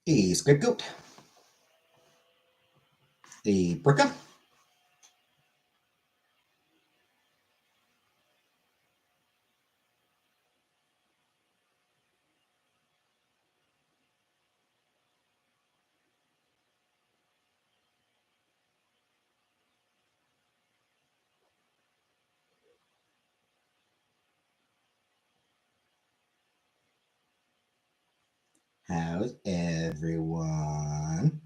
A scapegoat. A bricka. How's everyone?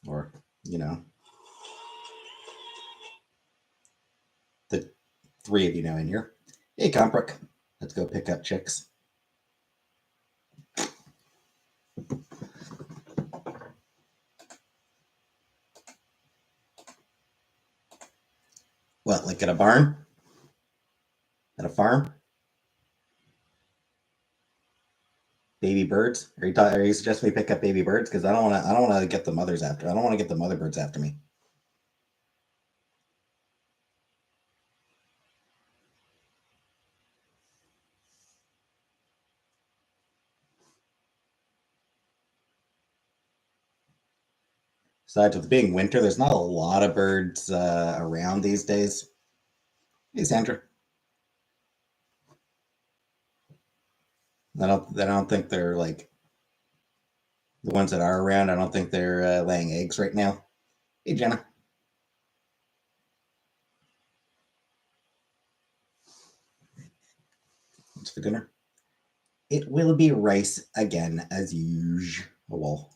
Or, you know, the three of you now in here. Hey, Comprick. Let's go pick up chicks. What, like at a barn? At a farm? Baby birds? Are you suggesting we pick up baby birds? Because I don't want to. I don't want to get the mothers after. I don't want to get the mother birds after me. Besides, with being winter, there's not a lot of birds around these days. Hey, Sandra. I don't think they're like the ones that are around. I don't think they're laying eggs right now. Hey, Jenna. What's for dinner? It will be rice again, as usual.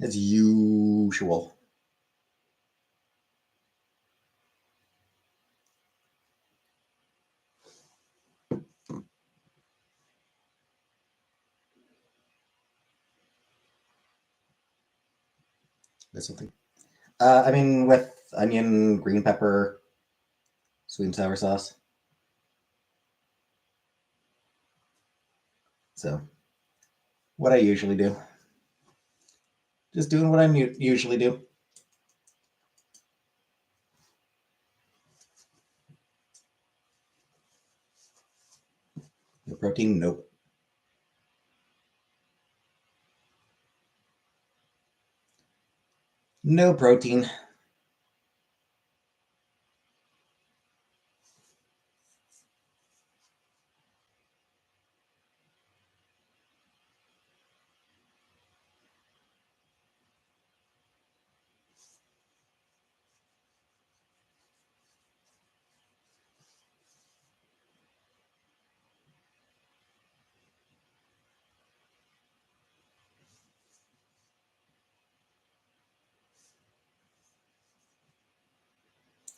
As usual. There's something. I mean, with onion, green pepper, sweet and sour sauce. So, what I usually do. Just doing what I usually do. No protein? Nope. No protein.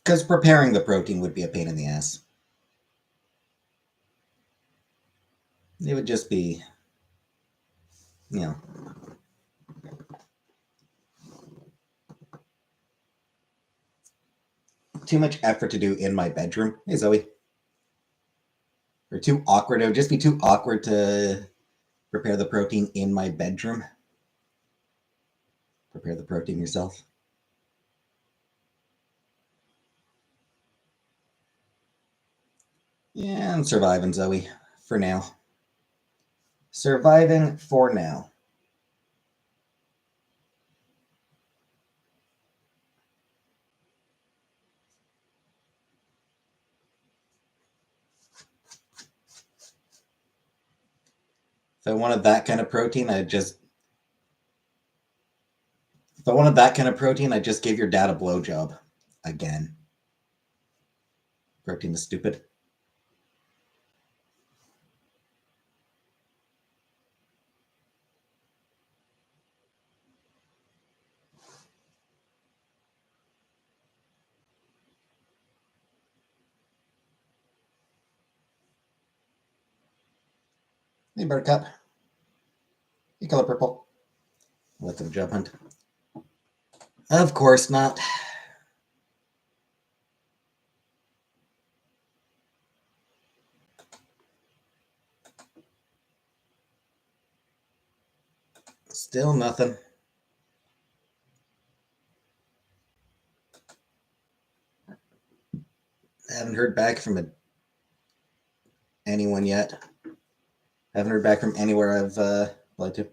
Because preparing the protein would be a pain in the ass. It would just be, you know, too much effort to do in my bedroom. Hey, Zoe. Or too awkward. It would just be too awkward to prepare the protein in my bedroom. Prepare the protein yourself. Yeah, I'm surviving, Zoe, for now. Surviving for now. If I wanted that kind of protein, I'd just. If I wanted that kind of protein, I'd just give your dad a blowjob. Again. Protein is stupid. Hey, Buttercup. You color purple. Let them job hunt. Of course not. Still nothing. I haven't heard back from anyone yet. I haven't heard back from anywhere I've applied to.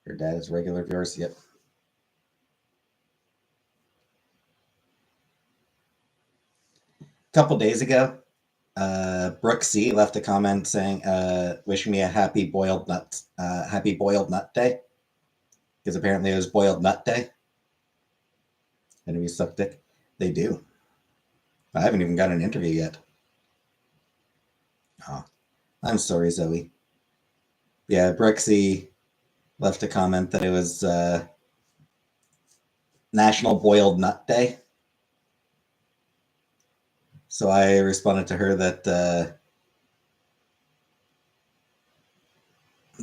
Your dad is regular viewers. Yep. A couple days ago, Brooke C left a comment saying, wishing me a happy boiled nut day. Because apparently it was boiled nut day. And we suck dick. They do. I haven't even got an interview yet. Oh, I'm sorry, Zoe. Yeah, Brooke C left a comment that it was National Boiled Nut Day. So I responded to her that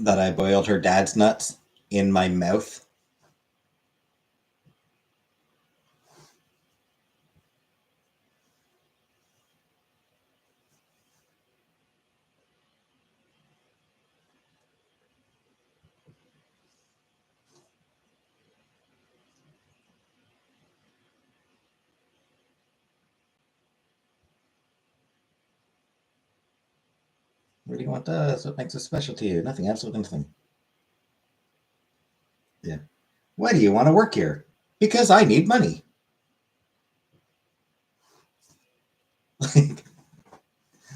I boiled her dad's nuts in my mouth. What do you want us? What makes us special to you? Nothing, absolutely nothing. Yeah. Why do you want to work here? Because I need money. Like,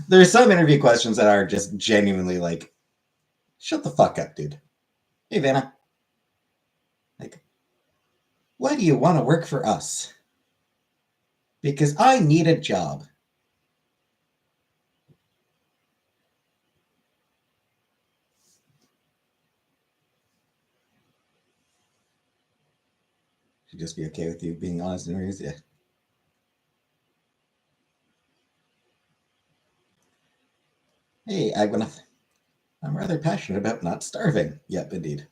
there's some interview questions that are just genuinely like, shut the fuck up, dude. Hey, Vanna. Like, why do you want to work for us? Because I need a job. Should just be okay with you being honest in interviews. Yeah. Hey, Agwanath. I'm rather passionate about not starving. Yep, indeed.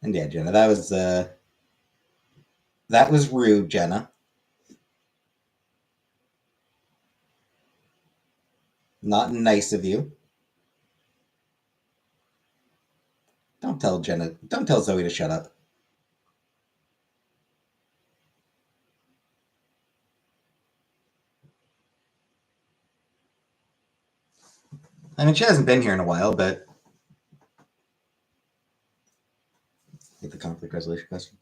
And yeah, Jenna, that was rude, Jenna. Not nice of you. Don't tell Jenna. Don't tell Zoe to shut up. I mean, she hasn't been here in a while, but get the conflict resolution question.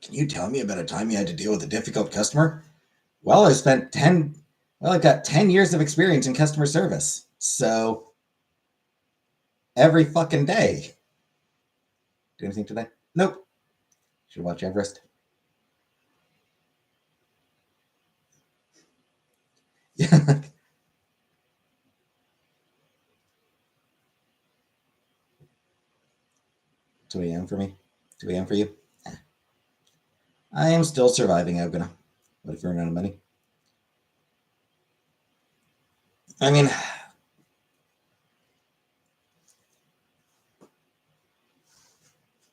Can you tell me about a time you had to deal with a difficult customer? Well, I've got 10 years of experience in customer service, so every fucking day. Do anything today? Nope. Should watch Everest. Yeah. 2 a.m. for me. 2 a.m. for you. I am still surviving, Oguna. What if you run out of money? I mean,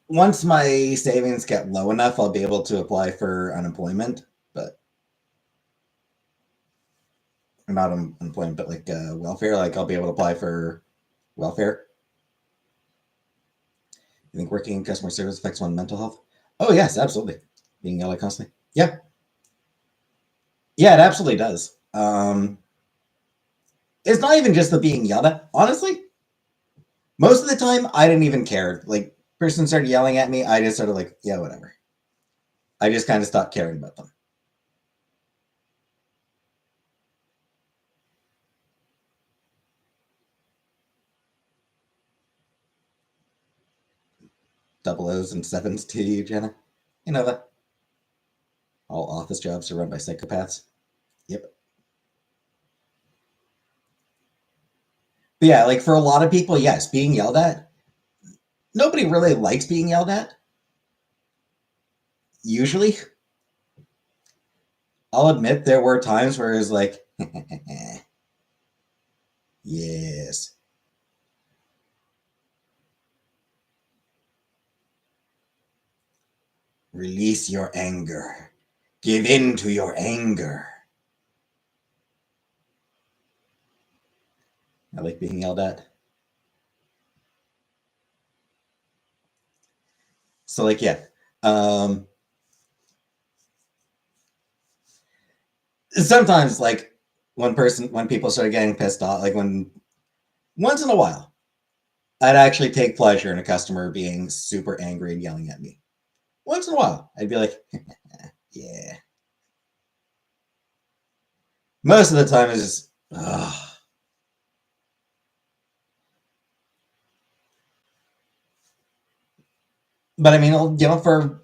once my savings get low enough, I'll be able to apply for unemployment, but not unemployment, but like welfare. Like I'll be able to apply for welfare. You think working in customer service affects one's mental health? Oh yes, absolutely. Being yelled at constantly. Yeah, yeah, it absolutely does. It's not even just the being yelled at. Honestly, most of the time I didn't even care. Like person started yelling at me, I just sort of like, yeah, whatever. I just kind of stopped caring about them. Double O's and sevens to you, Jenna. You know that all office jobs are run by psychopaths. Yep. But yeah, like for a lot of people, yes, being yelled at. Nobody really likes being yelled at. Usually, I'll admit there were times where it was like, yes. Release your anger. Give in to your anger. I like being yelled at. So like, yeah. Sometimes like when people start getting pissed off, like when once in a while, I'd actually take pleasure in a customer being super angry and yelling at me. Once in a while, I'd be like, yeah. Most of the time it's just, ugh. But I mean,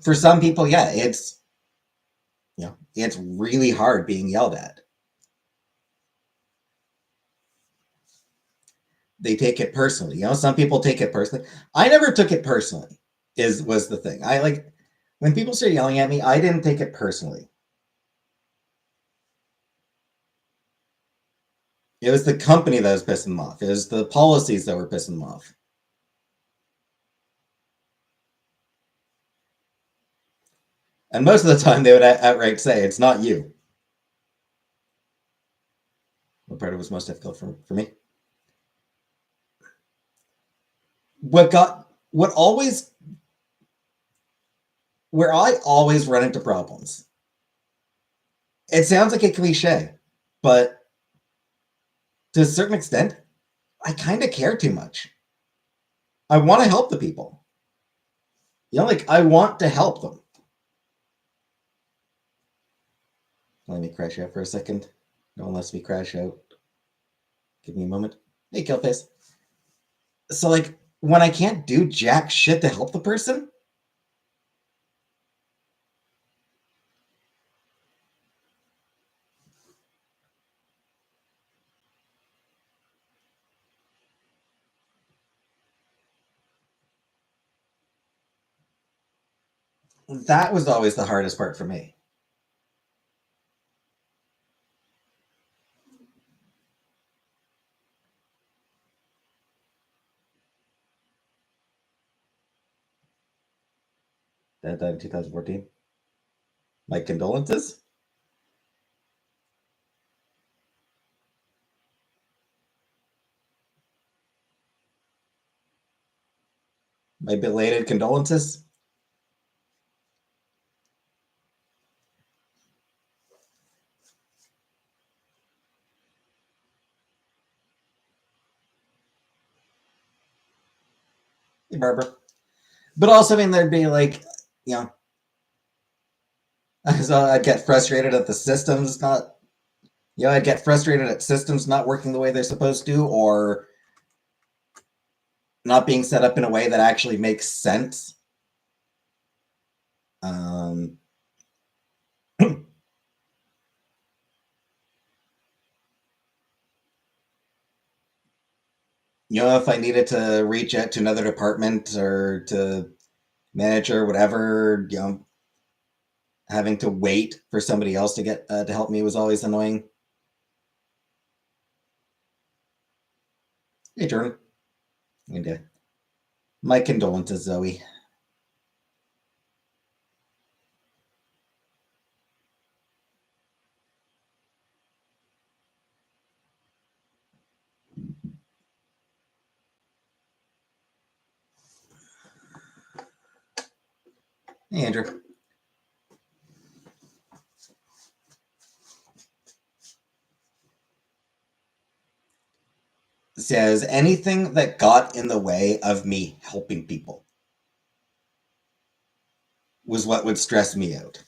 for some people, yeah, it's really hard being yelled at. They take it personally. Some people take it personally. I never took it personally. Was the thing. I like when people start yelling at me. I didn't take it personally. It was the company that was pissing them off. It was the policies that were pissing them off. And most of the time, they would outright say, "It's not you." What part of it was most difficult for me? What always where I always run into problems. It sounds like a cliche, but to a certain extent, I kind of care too much. I want to help the people. Like I want to help them. Let me crash out for a second. No one lets me crash out. Give me a moment. Hey, Killface. So, like, when I can't do jack shit to help the person, that was always the hardest part for me. That died in 2014. My condolences. My belated condolences. Hey, Barbara. But also, I mean, there'd be like, you know, so I'd get frustrated at the systems not, I'd get frustrated at systems not working the way they're supposed to, or not being set up in a way that actually makes sense. Um, if I needed to reach out to another department or to manager, whatever, having to wait for somebody else to get to help me was always annoying. Hey, Jordan. And, my condolences, Zoe. Hey, Andrew. Says anything that got in the way of me helping people was what would stress me out.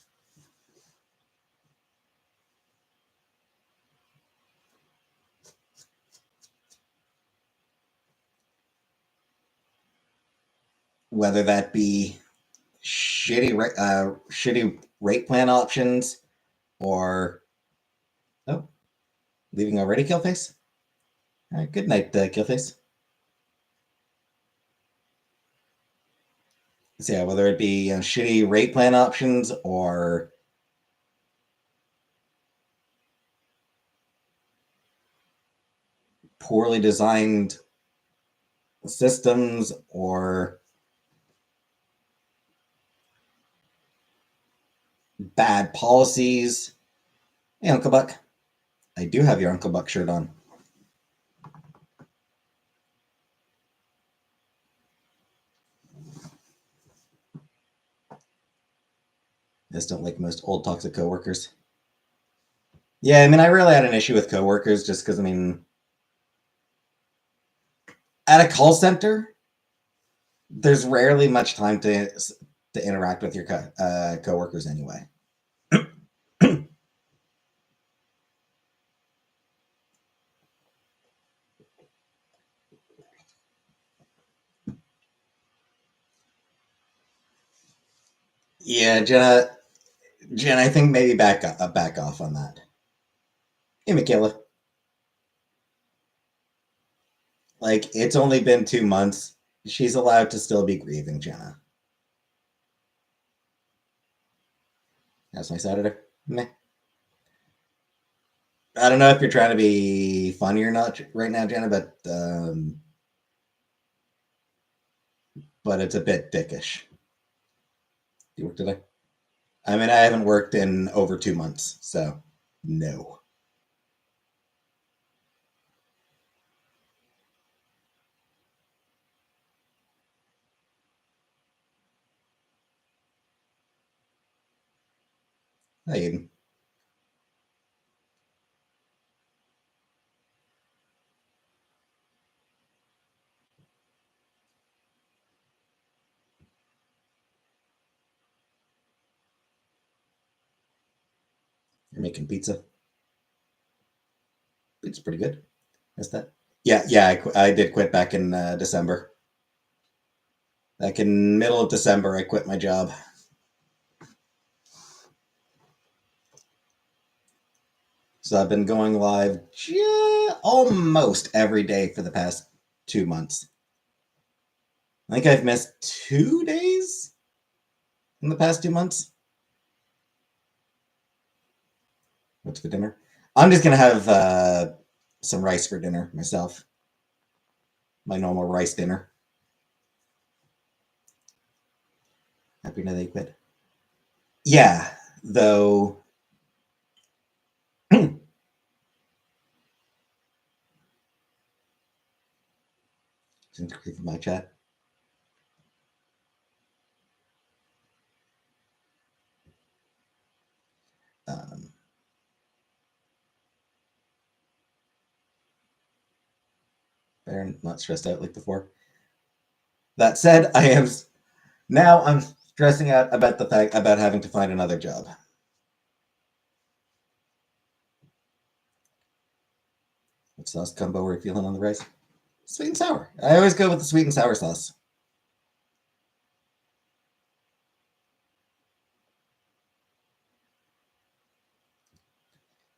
Whether that be shitty rate plan options or oh, leaving already, Killface. All right, good night, Killface. So yeah, whether it be shitty rate plan options or poorly designed systems or bad policies. Hey, Uncle Buck. I do have your Uncle Buck shirt on. I just don't like most old toxic coworkers. Yeah, I mean, I really had an issue with coworkers just because, I mean, at a call center, there's rarely much time to interact with your coworkers anyway. Yeah, Jenna, I think maybe back off on that. Hey, Michaela. Like, it's only been 2 months. She's allowed to still be grieving, Jenna. That's my Saturday. Meh. I don't know if you're trying to be funny or not right now, Jenna, but it's a bit dickish. Do you work today? I mean, I haven't worked in over 2 months, so no. Hi, Aiden. You're making pizza. It's pretty good. Is that? Yeah, yeah. I did quit back in December. Back in middle of December, I quit my job. So I've been going live almost every day for the past 2 months. I think I've missed 2 days in the past 2 months. What's for dinner? I'm just gonna have some rice for dinner myself. My normal rice dinner. Happy that they quit. Yeah, though. Since my chat. Um, Better not stressed out like before. That said, I am now. I'm stressing out about the fact about having to find another job. What sauce combo are you feeling on the rice? Sweet and sour. I always go with the sweet and sour sauce.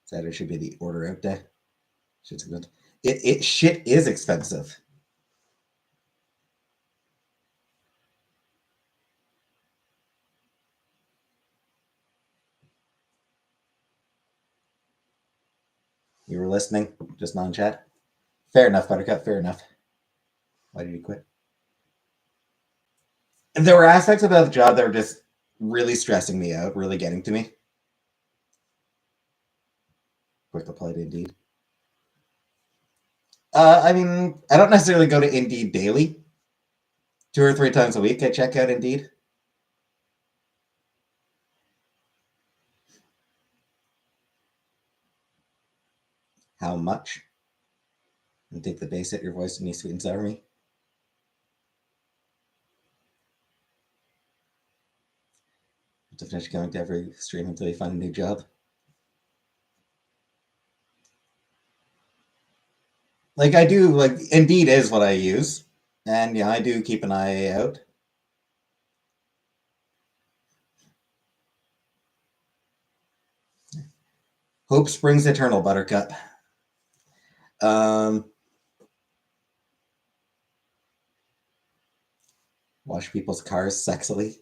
Saturday should be the order out day. Shit's good. Shit is expensive. You were listening, just non chat. Fair enough, Buttercup. Fair enough. Why did you quit? And there were aspects about the job that were just really stressing me out, really getting to me. Quick apply to Indeed. I mean, I don't necessarily go to Indeed daily. 2 or 3 times a week, I check out Indeed. How much? And take the bass at your voice and you sweet and sour me. To finish going to every stream until you find a new job. Like I do, like Indeed is what I use, and yeah, I do keep an eye out. Hope springs eternal, Buttercup. Um, Wash people's cars sexily.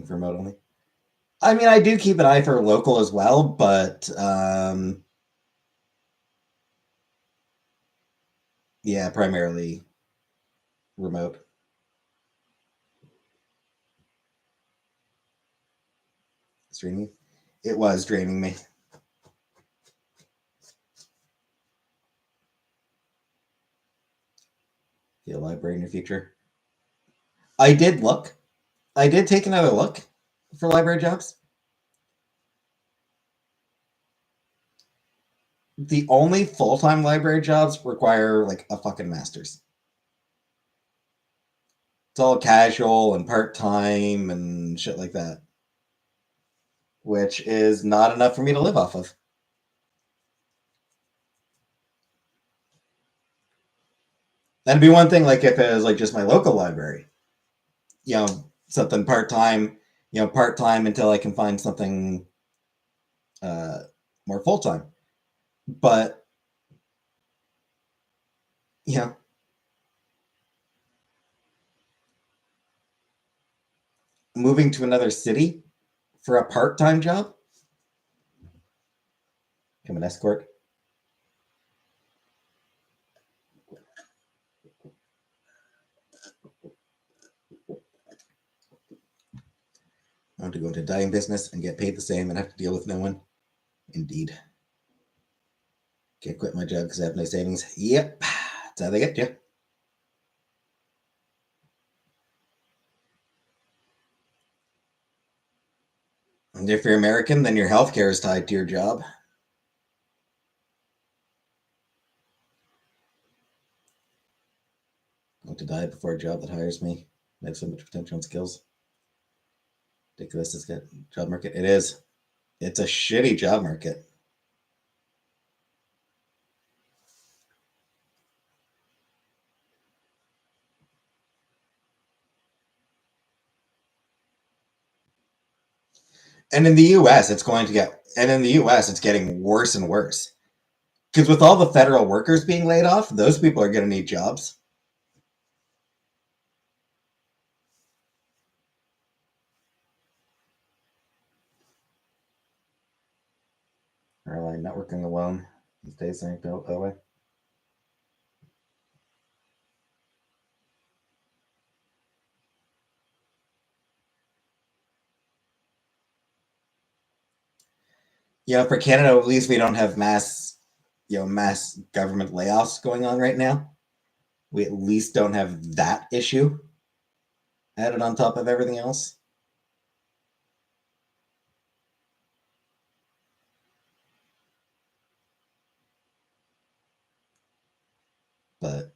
For remote only. I mean, I do keep an eye for local as well, but yeah, primarily remote. draining. It was draining me. The library in your future. I did look. I did take another look for library jobs. The only full-time library jobs require like a fucking master's. It's all casual and part-time and shit like that, which is not enough for me to live off of. That'd be one thing, like if it was like just my local library, something part-time, part-time until I can find something more full-time. But moving to another city for a part-time job, become an escort. I want to go into dyeing business and get paid the same and have to deal with no one. Indeed. Can't quit my job because I have no savings. Yep. That's how they get you. And if you're American, then your health care is tied to your job. I want to die before a job that hires me. I have so much potential and skills. Ridiculous this job market. It is. It's a shitty job market. And in the US, it's getting worse and worse. Because with all the federal workers being laid off, those people are going to need jobs. Or am I not working alone? These days aren't built that way. For Canada, at least we don't have mass government layoffs going on right now. We at least don't have that issue added on top of everything else. But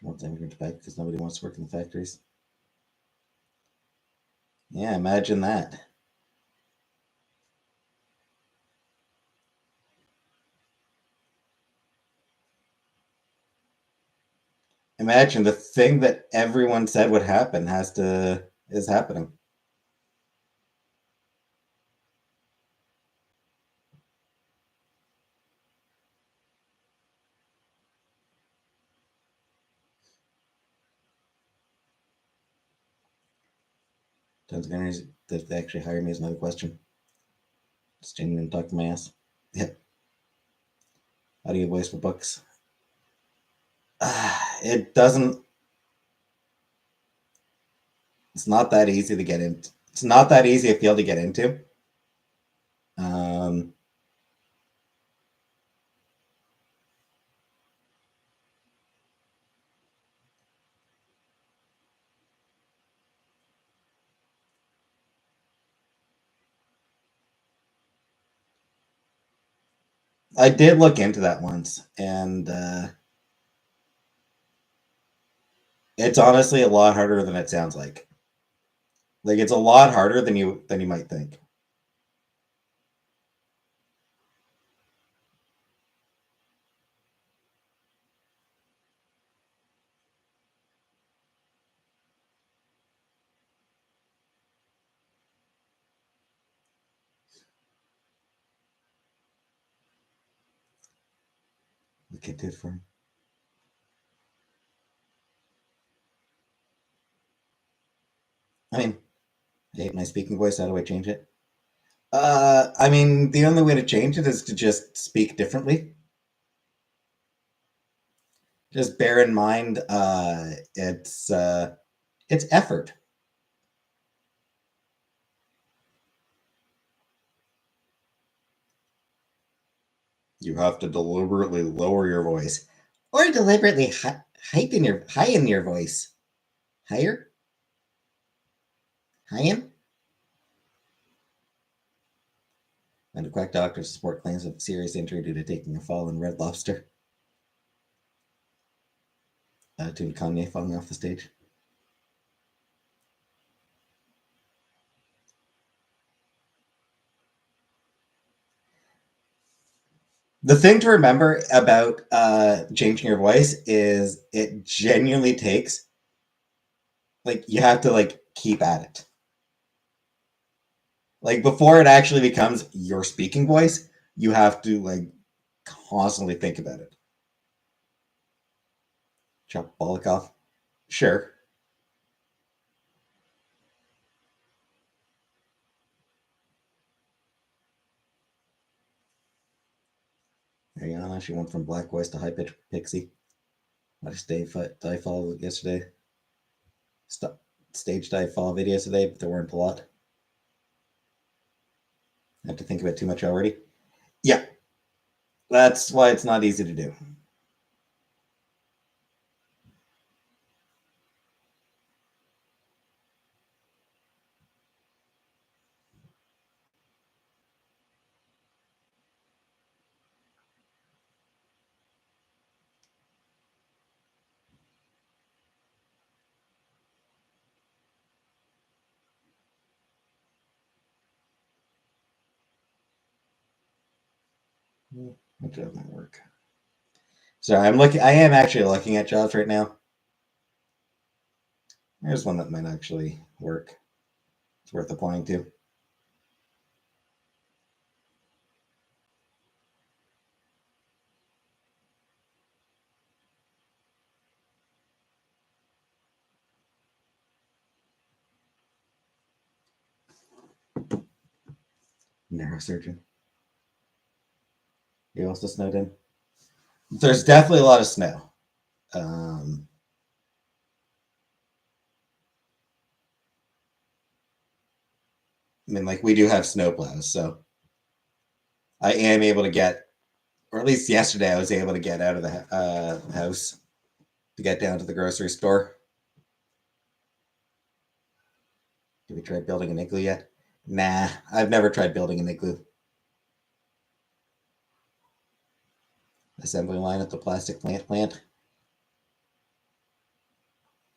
wants immigrants back because nobody wants to work in the factories. Yeah, imagine that. Imagine the thing that everyone said would happen is happening. Tons of earners that they actually hire me is another question. Just genuine talk to my ass. Yeah. How do you voice for books? It doesn't. It's not that easy to get into. It's not that easy a field to get into. I did look into that once, and it's honestly a lot harder than it sounds like. Like it's a lot harder than you might think. Look into it for I mean, I hate my speaking voice. How do I change it? I mean, the only way to change it is to just speak differently. Just bear in mind, it's effort. You have to deliberately lower your voice, or deliberately heighten your voice. Higher, highen. And a quack doctor support claims of serious injury due to taking a fall in Red Lobster. Due to Kanye falling off the stage. The thing to remember about changing your voice is it genuinely takes, like, you have to, like, keep at it. Like, before it actually becomes your speaking voice, you have to, like, constantly think about it. Chop Bolikoff. Sure. Ariana, she went from black voice to high pitch pixie. Watched dive fall yesterday. Stage dive fall videos today, but there weren't a lot. I have to think about too much already. Yeah, that's why it's not easy to do. That doesn't work. Sorry, I am actually looking at jobs right now. There's one that might actually work. It's worth applying to. Neurosurgeon. You also snowed in? There's definitely a lot of snow. Um, I mean, like, we do have snow plows, so I am able to get, or at least yesterday, I was able to get out of the house to get down to the grocery store. Have you tried building an igloo yet? Nah, I've never tried building an igloo. Assembly line at the plastic plant.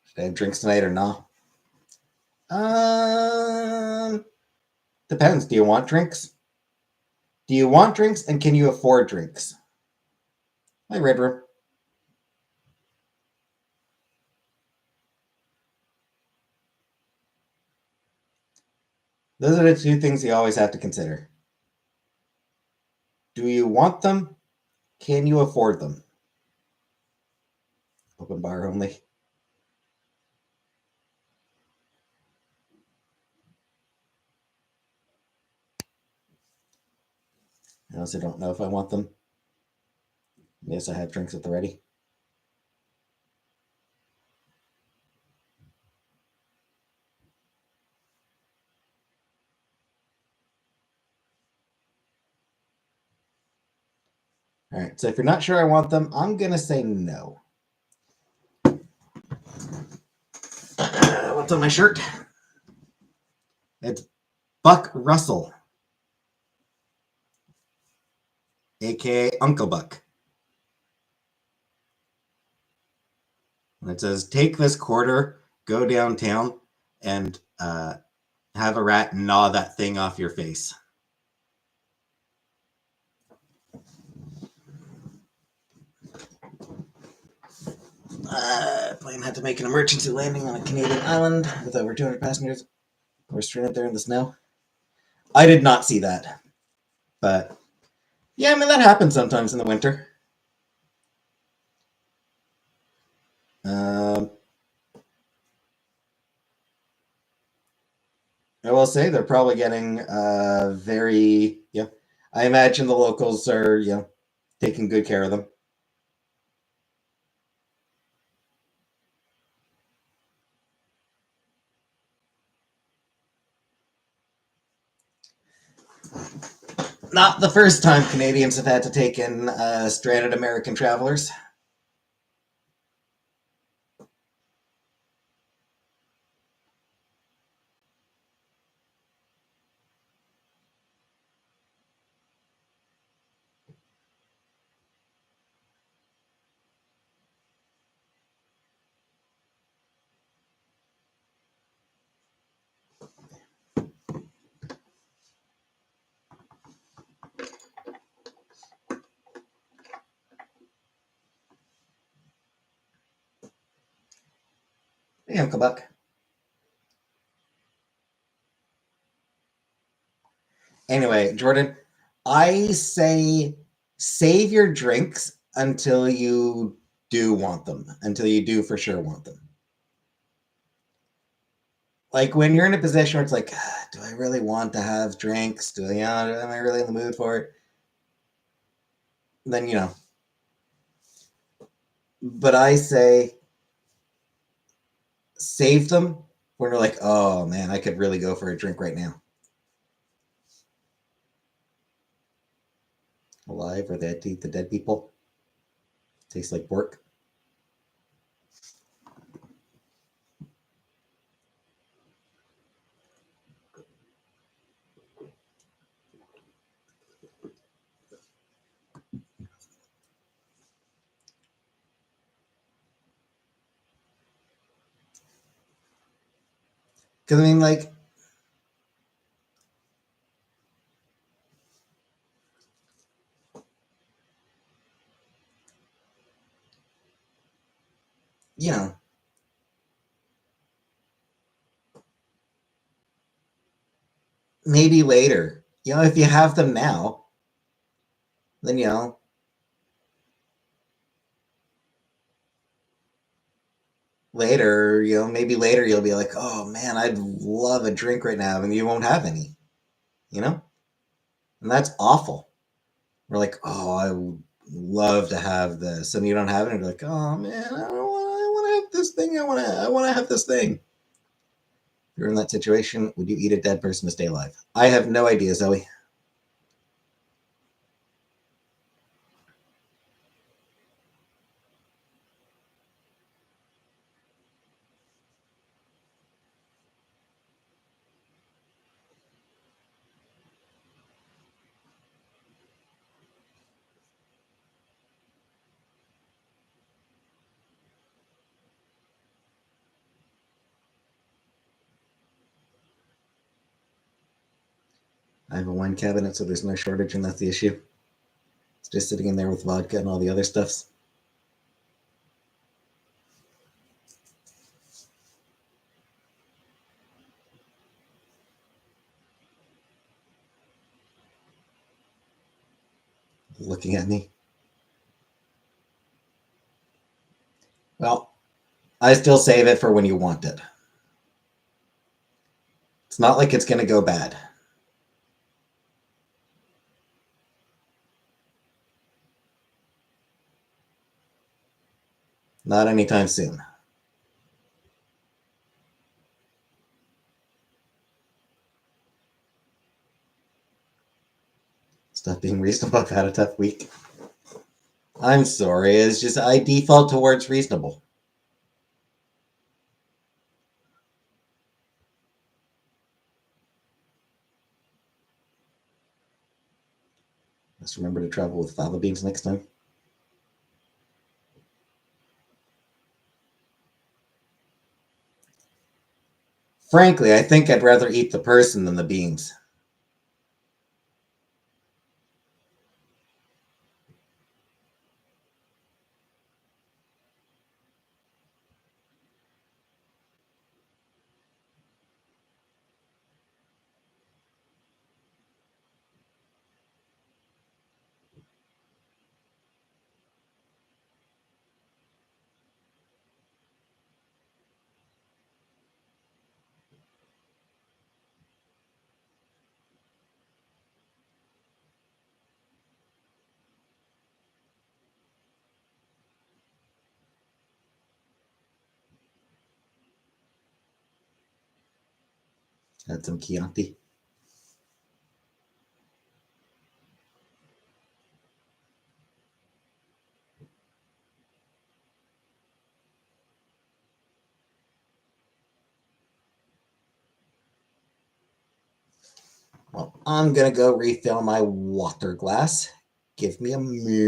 Should I have drinks tonight or not? Depends. Do you want drinks? Do you want drinks and can you afford drinks? Hi, Red Room. Those are the two things you always have to consider. Do you want them? Can you afford them? Open bar only. I also don't know if I want them. Yes, I have drinks at the ready. All right, so if you're not sure I want them, I'm going to say no. What's on my shirt? It's Buck Russell, aka Uncle Buck. And it says, take this quarter, go downtown, and have a rat gnaw that thing off your face. Plane had to make an emergency landing on a Canadian island with over 200 passengers. We're stranded there in the snow. I did not see that. But yeah, I mean, that happens sometimes in the winter. Um, I will say they're probably getting very, yeah. I imagine the locals are, taking good care of them. Not the first time Canadians have had to take in stranded American travelers. Hey, Uncle Buck. Anyway, Jordan, I say save your drinks until you do want them, until you do for sure want them. Like when you're in a position where it's like, do I really want to have drinks? Am I really in the mood for it? Then, but I say save them when you're like, oh man, I could really go for a drink right now. Alive or dead to eat the dead people? Tastes like pork. Because I mean, like, you know, maybe later. If you have them now, then later, maybe later you'll be like, oh man, I'd love a drink right now, and you won't have any, you know? And that's awful. We're like, oh, I would love to have this, and you don't have it, and you're like, oh man, I want to have this thing. I want to have this thing. If you're in that situation, would you eat a dead person to stay alive? I have no idea, Zoe. I have a wine cabinet, so there's no shortage, and that's the issue. It's just sitting in there with vodka and all the other stuffs. Looking at me. Well, I still save it for when you want it. It's not like it's going to go bad. Not anytime soon. Stop being reasonable. I've had a tough week. I'm sorry. It's just I default towards reasonable. Just remember to travel with fava beans next time. Frankly, I think I'd rather eat the person than the beans. Had some Chianti. Well, I'm gonna go refill my water glass. Give me a minute.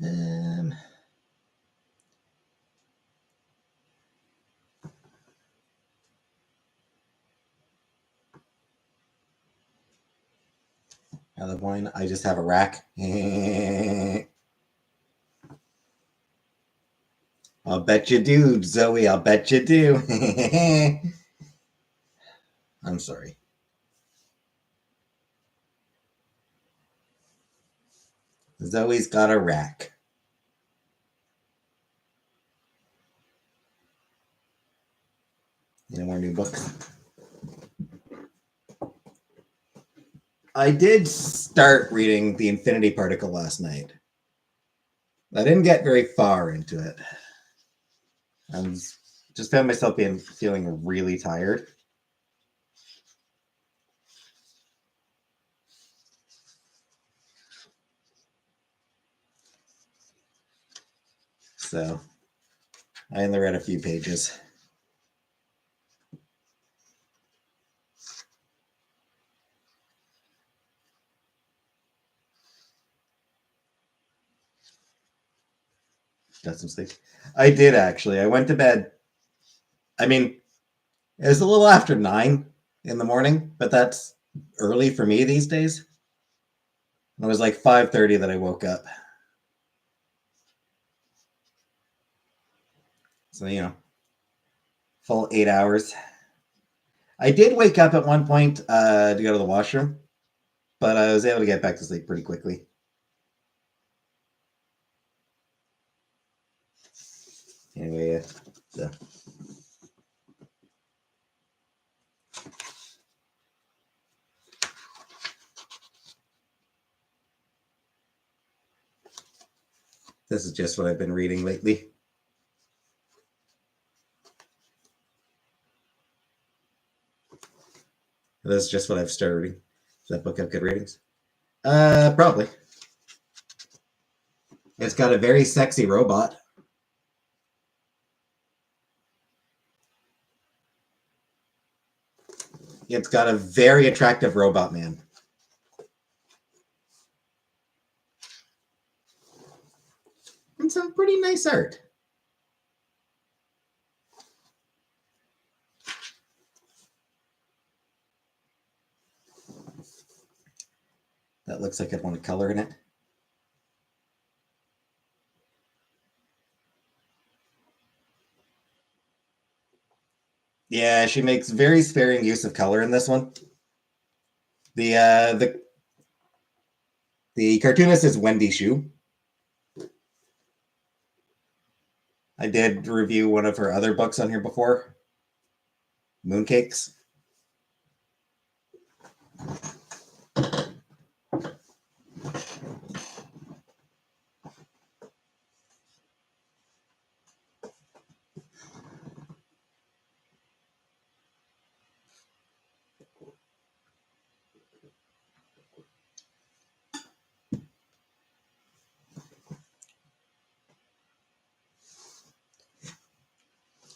Um, I love wine. I just have a rack. I'll bet you do, Zoe. I'll bet you do. I'm sorry. Zoe's got a rack. Any more new books? I did start reading The Infinity Particle last night. I didn't get very far into it. I just found myself feeling really tired. So I only read a few pages. Got some sleep. I did actually. I went to bed. I mean, it was a little after 9 in the morning, but that's early for me these days. It was like 5:30 that I woke up. So, full 8 hours. I did wake up at one point to go to the washroom, but I was able to get back to sleep pretty quickly. Anyway, so. This is just what I've been reading lately. This is just what I've started reading. Does that book have good ratings? Probably. It's got a very sexy robot. It's got a very attractive robot man. And some pretty nice art. That looks like I'd want to color in it. Yeah, she makes very sparing use of color in this one. The cartoonist is Wendy Shu. I did review one of her other books on here before, Mooncakes.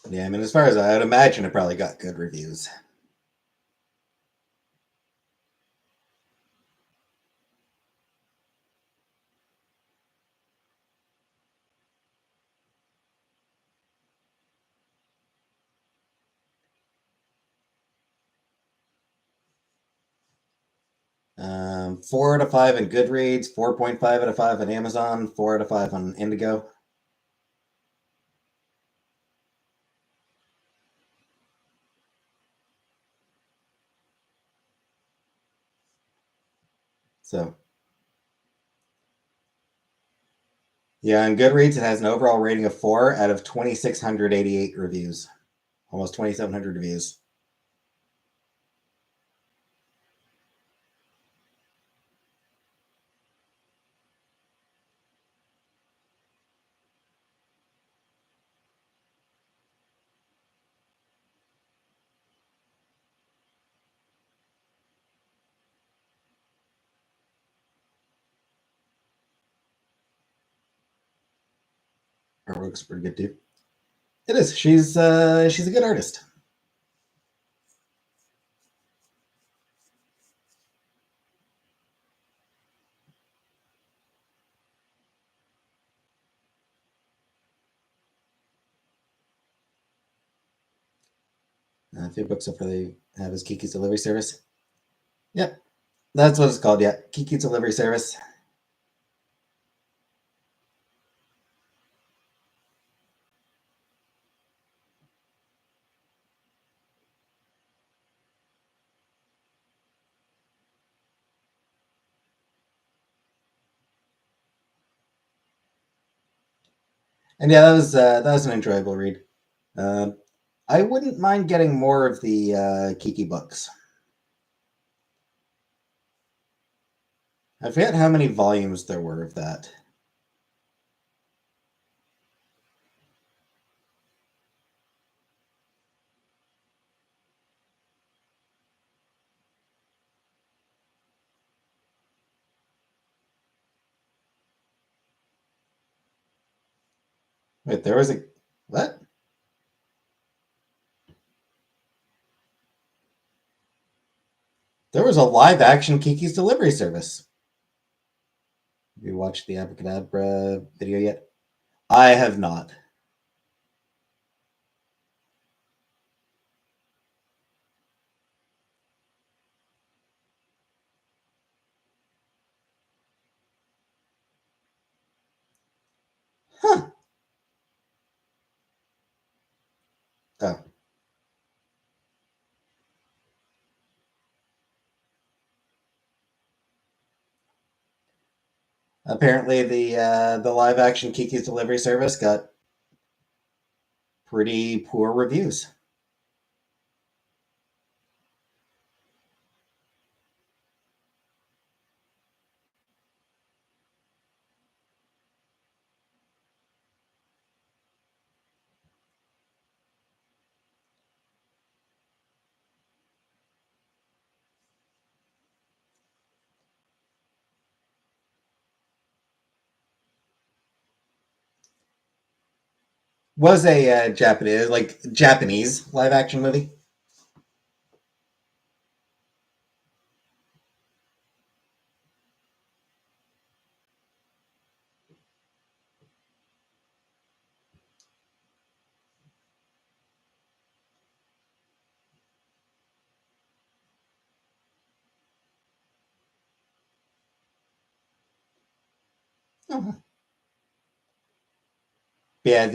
Yeah, I mean, as far as I would imagine, it probably got good reviews. 4 out of 5 on Goodreads, 4.5 out of 5 on Amazon, 4 out of 5 on Indigo. So, yeah, on Goodreads, it has an overall rating of 4 out of 2,688 reviews, almost 2,700 reviews. Her work's pretty good too. It is. She's a good artist. A few books up they have is Kiki's Delivery Service. Yep, that's what it's called. Yeah, Kiki's Delivery Service. And yeah, that was an enjoyable read. Uh, I wouldn't mind getting more of the Kiki books. I forget how many volumes there were of that. Wait, there was a what? There was a live action Kiki's Delivery Service. Have you watched the Abracadabra video yet? I have not. Huh. Oh. Apparently, the live action Kiki's Delivery Service got pretty poor reviews. Was a Japanese live action movie. Oh. Yeah,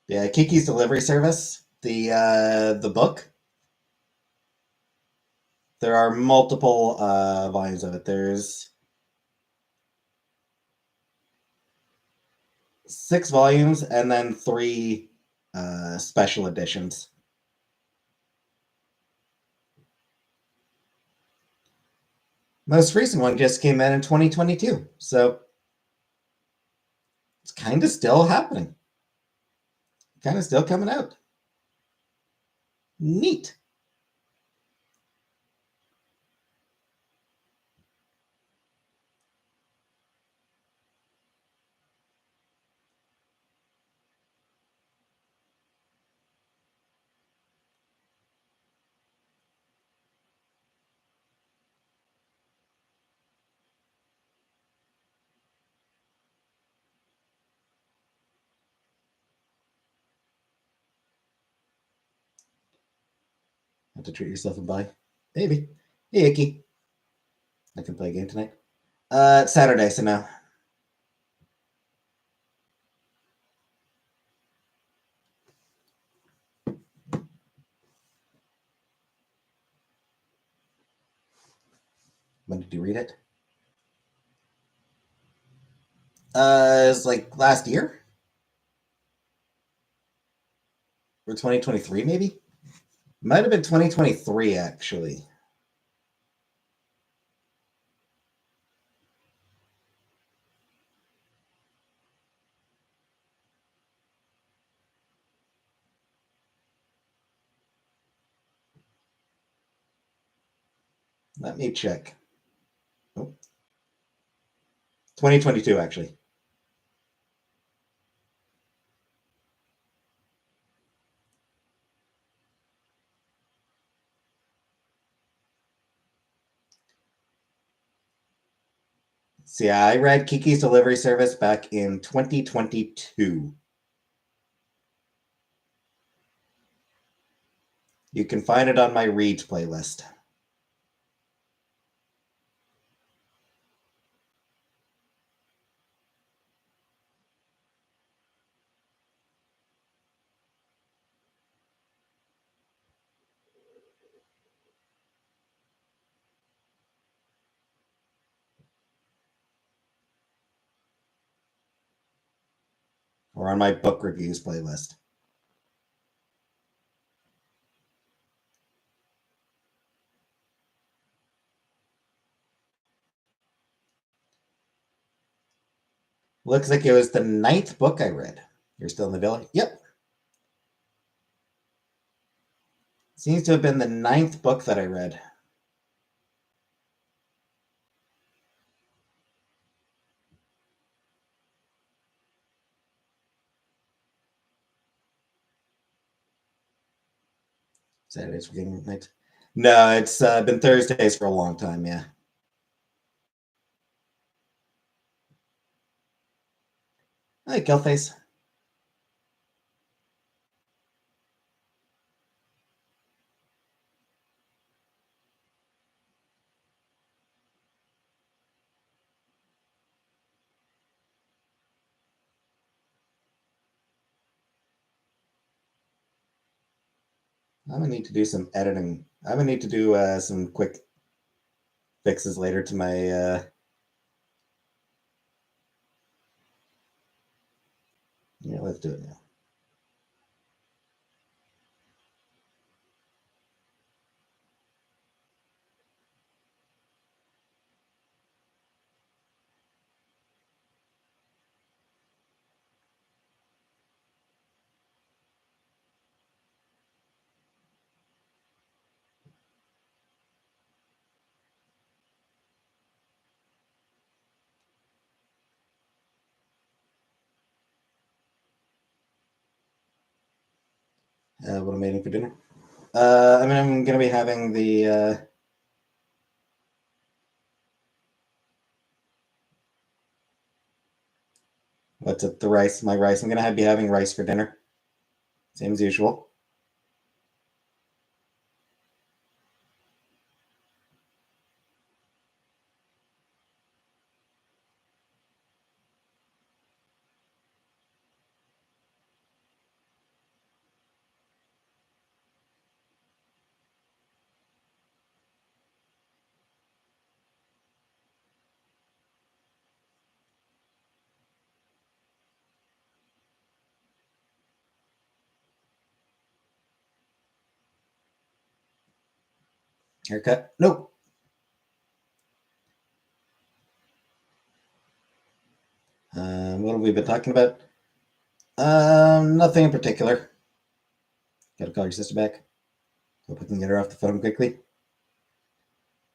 Yeah, Kiki's Delivery Service. The book. There are multiple volumes of it. There's 6 volumes and then 3 special editions. Most recent one just came out in 2022, so it's kind of still happening. Kind of still coming out. Neat. Have to treat yourself and buy. Maybe. Hey, Icky. I can play a game tonight. It's Saturday, so no. When did you read it? It's like last year? Or 2023, maybe? Might have been 2023, actually. Let me check. Oh. 2022, actually. So yeah, I read Kiki's Delivery Service back in 2022. You can find it on my reads playlist. Or on my book reviews playlist. Looks like it was the 9th book I read. You're still in the village? Yep. Seems to have been the 9th book that I read. Saturdays for game night. No, it's been Thursdays for a long time, yeah. Hi, Killface. I'm gonna need to do some editing. I'm gonna need to do some quick fixes later to my. Yeah, let's do it now. What I'm eating for dinner. I mean, I'm gonna be having the. What's it? The rice. My rice. I'm gonna be having rice for dinner. Same as usual. Haircut? Nope. What have we been talking about? Nothing in particular. Gotta call your sister back. Hope we can get her off the phone quickly.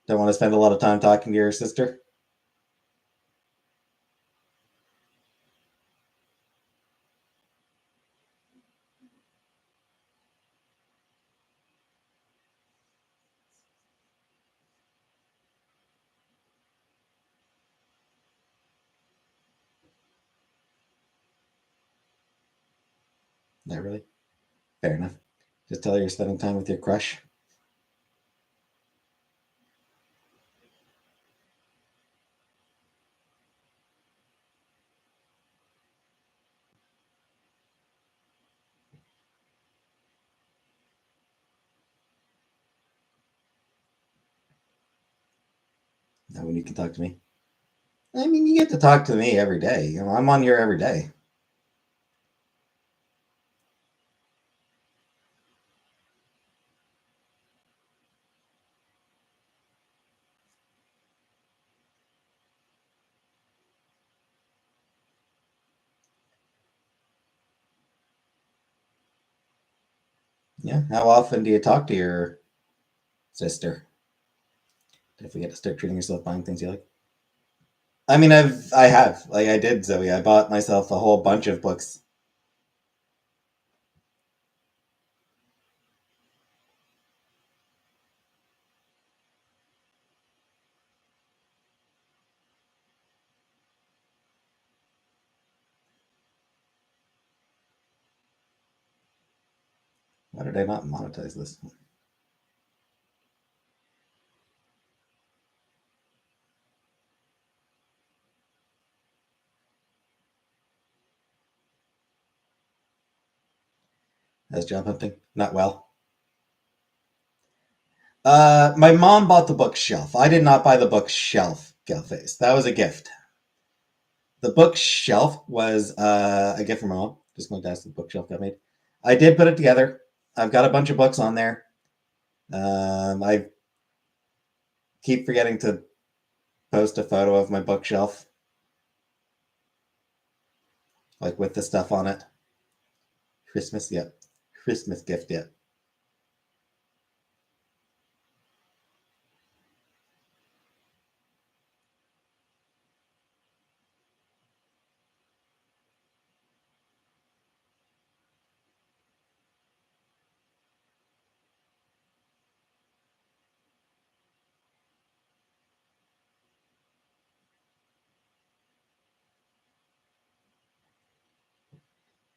Don't want to spend a lot of time talking to your sister. Not really. Fair enough. Just tell her you're spending time with your crush. Now when you can talk to me. I mean, you get to talk to me every day. You know, I'm on here every day. Yeah. How often do you talk to your sister? If we get to start treating yourself buying things you like. I mean, I have. Like I did, Zoe. I bought myself a whole bunch of books. Why did I not monetize this? As job hunting? Not well. My mom bought the bookshelf. I did not buy the bookshelf, Galface. That was a gift. The bookshelf was a gift from my mom. Just going to ask the bookshelf got made. I did put it together. I've got a bunch of books on there. I keep forgetting to post a photo of my bookshelf, like with the stuff on it. Christmas, yep. Christmas gift, yep.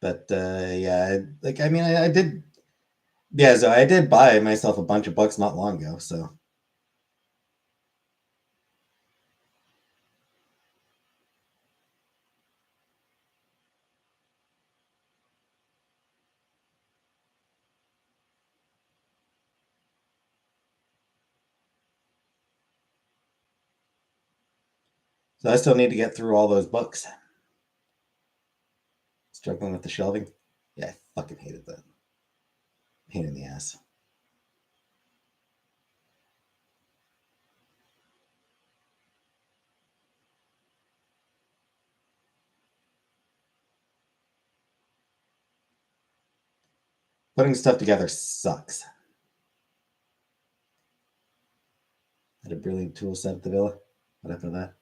But yeah, like I mean, I did. Yeah, so I did buy myself a bunch of books not long ago. So I still need to get through all those books. Struggling with the shelving. Yeah, I fucking hated that. Pain in the ass. Putting stuff together sucks. I had a brilliant tool set at the villa. What happened to that?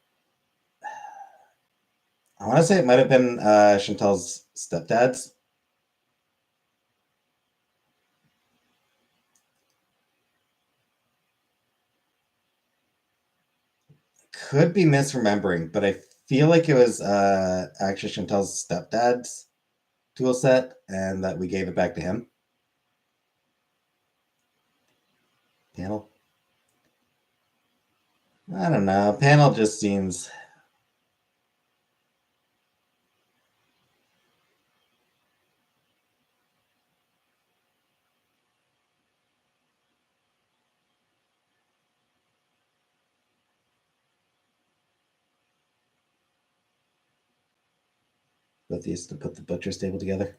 I want to say it might have been Chantal's stepdad's. Could be misremembering, but I feel like it was actually Chantal's stepdad's tool set, and that we gave it back to him. Panel. I don't know. Panel just seems. Both used to put the butcher's table together.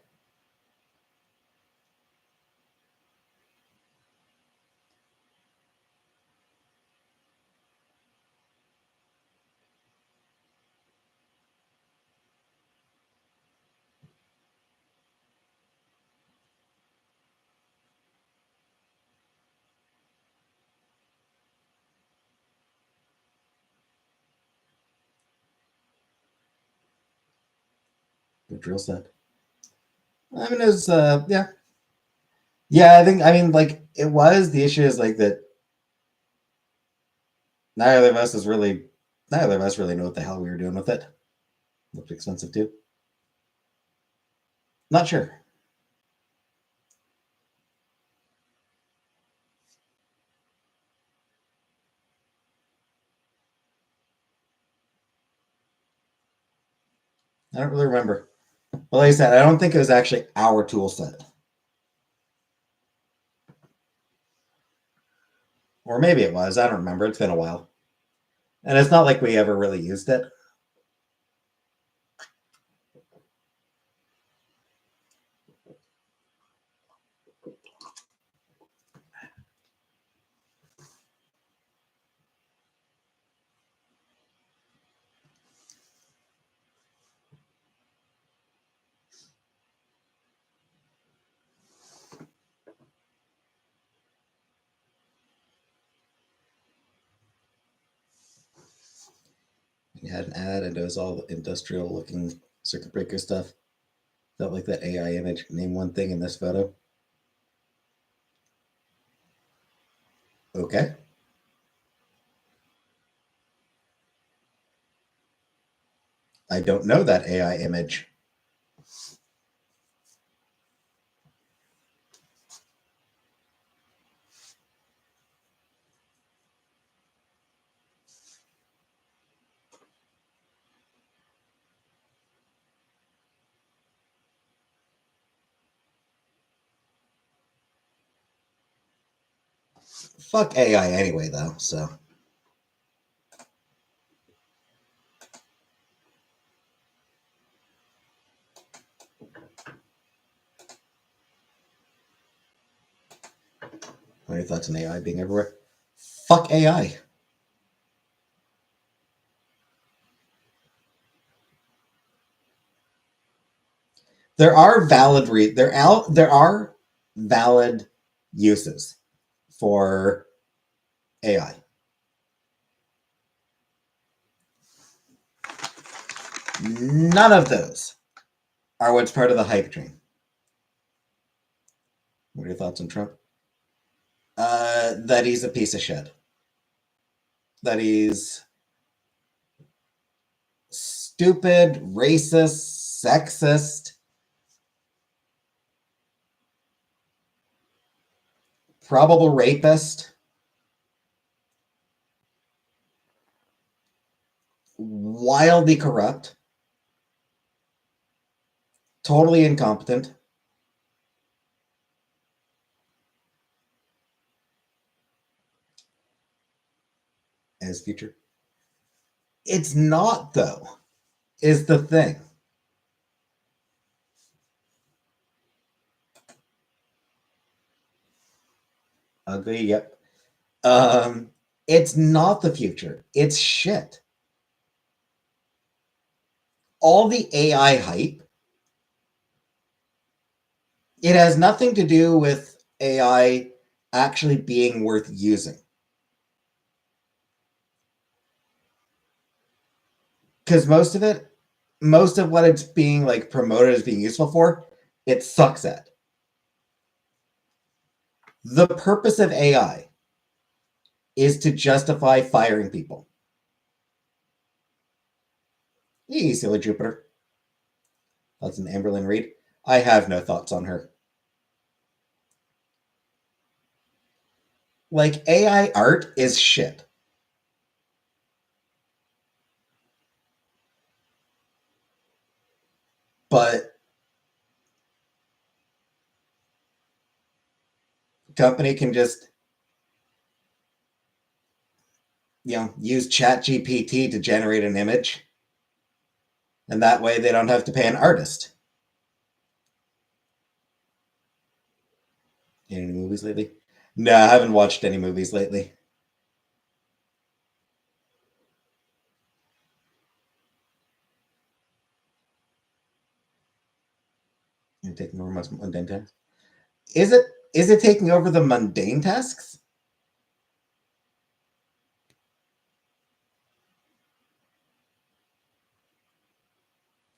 The drill set. I mean, it was, yeah. Yeah, I mean, like, it was. The issue is, like, that neither of us really know what the hell we were doing with it. Looked expensive, too. Not sure. I don't really remember. But like I said, I don't think it was actually our tool set. Or maybe it was. I don't remember. It's been a while. And it's not like we ever really used it. You had an ad and it was all industrial looking circuit breaker stuff. Felt like that AI image. Name one thing in this photo. Okay. I don't know that AI image. Fuck AI anyway, though, so. What are your thoughts on AI being everywhere? Fuck AI. There are there are valid uses for AI. None of those are what's part of the hype train. What are your thoughts on Trump? That he's a piece of shit. That he's stupid, racist, sexist, probable rapist, wildly corrupt, totally incompetent. As future. It's not, though, is the thing. Ugly, yep. It's not the future. It's shit. All the AI hype, it has nothing to do with AI actually being worth using. Because most of what it's being like promoted as being useful for, it sucks at. The purpose of AI is to justify firing people. Hey, silly Jupiter. That's an Amberlyn Reed. I have no thoughts on her. Like, AI art is shit. But company can just, use ChatGPT to generate an image. And that way they don't have to pay an artist. Any movies lately? No, I haven't watched any movies lately. You're taking over most mundane tasks. Is it taking over the mundane tasks?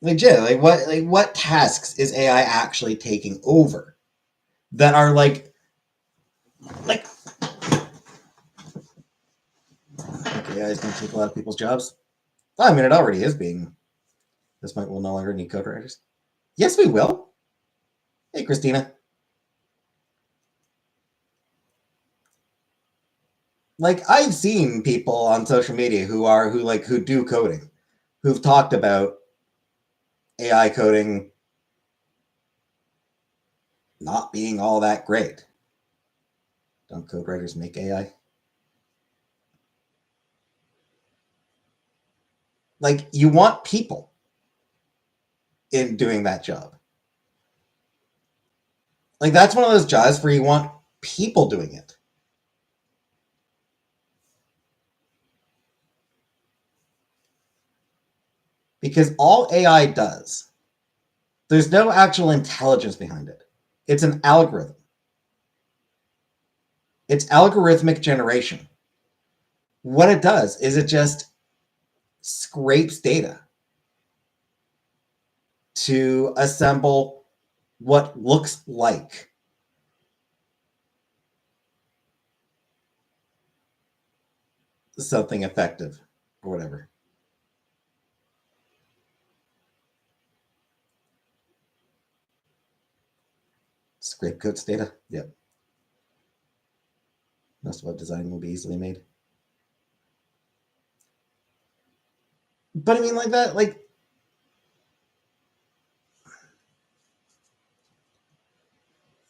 Legit, what tasks is AI actually taking over that are like AI is going to take a lot of people's jobs? Well, I mean, it already is being. This point, we'll no longer need code writers. Yes, we will. Hey, Christina. Like I've seen people on social media who do coding, who've talked about AI coding not being all that great. Don't code writers make AI? Like you want people in doing that job. Like that's one of those jobs where you want people doing it. Because all AI does, there's no actual intelligence behind it. It's an algorithm. It's algorithmic generation. What it does is it just scrapes data to assemble what looks like something effective or whatever. Scrape coats data. Yep. Most web design will be easily made. But I mean, like that, like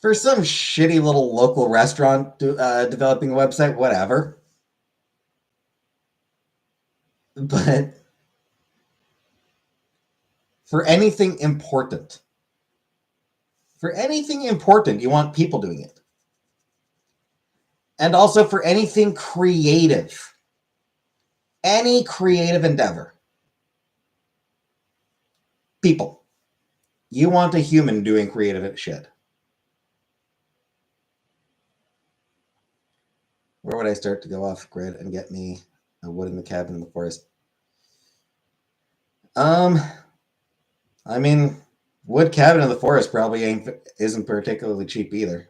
for some shitty little local restaurant developing a website, whatever. But for anything important, you want people doing it. And also for anything creative, any creative endeavor, people. You want a human doing creative shit. Where would I start to go off grid and get me a wood in the cabin in the forest? Um, I mean, wood cabin in the forest probably isn't particularly cheap either.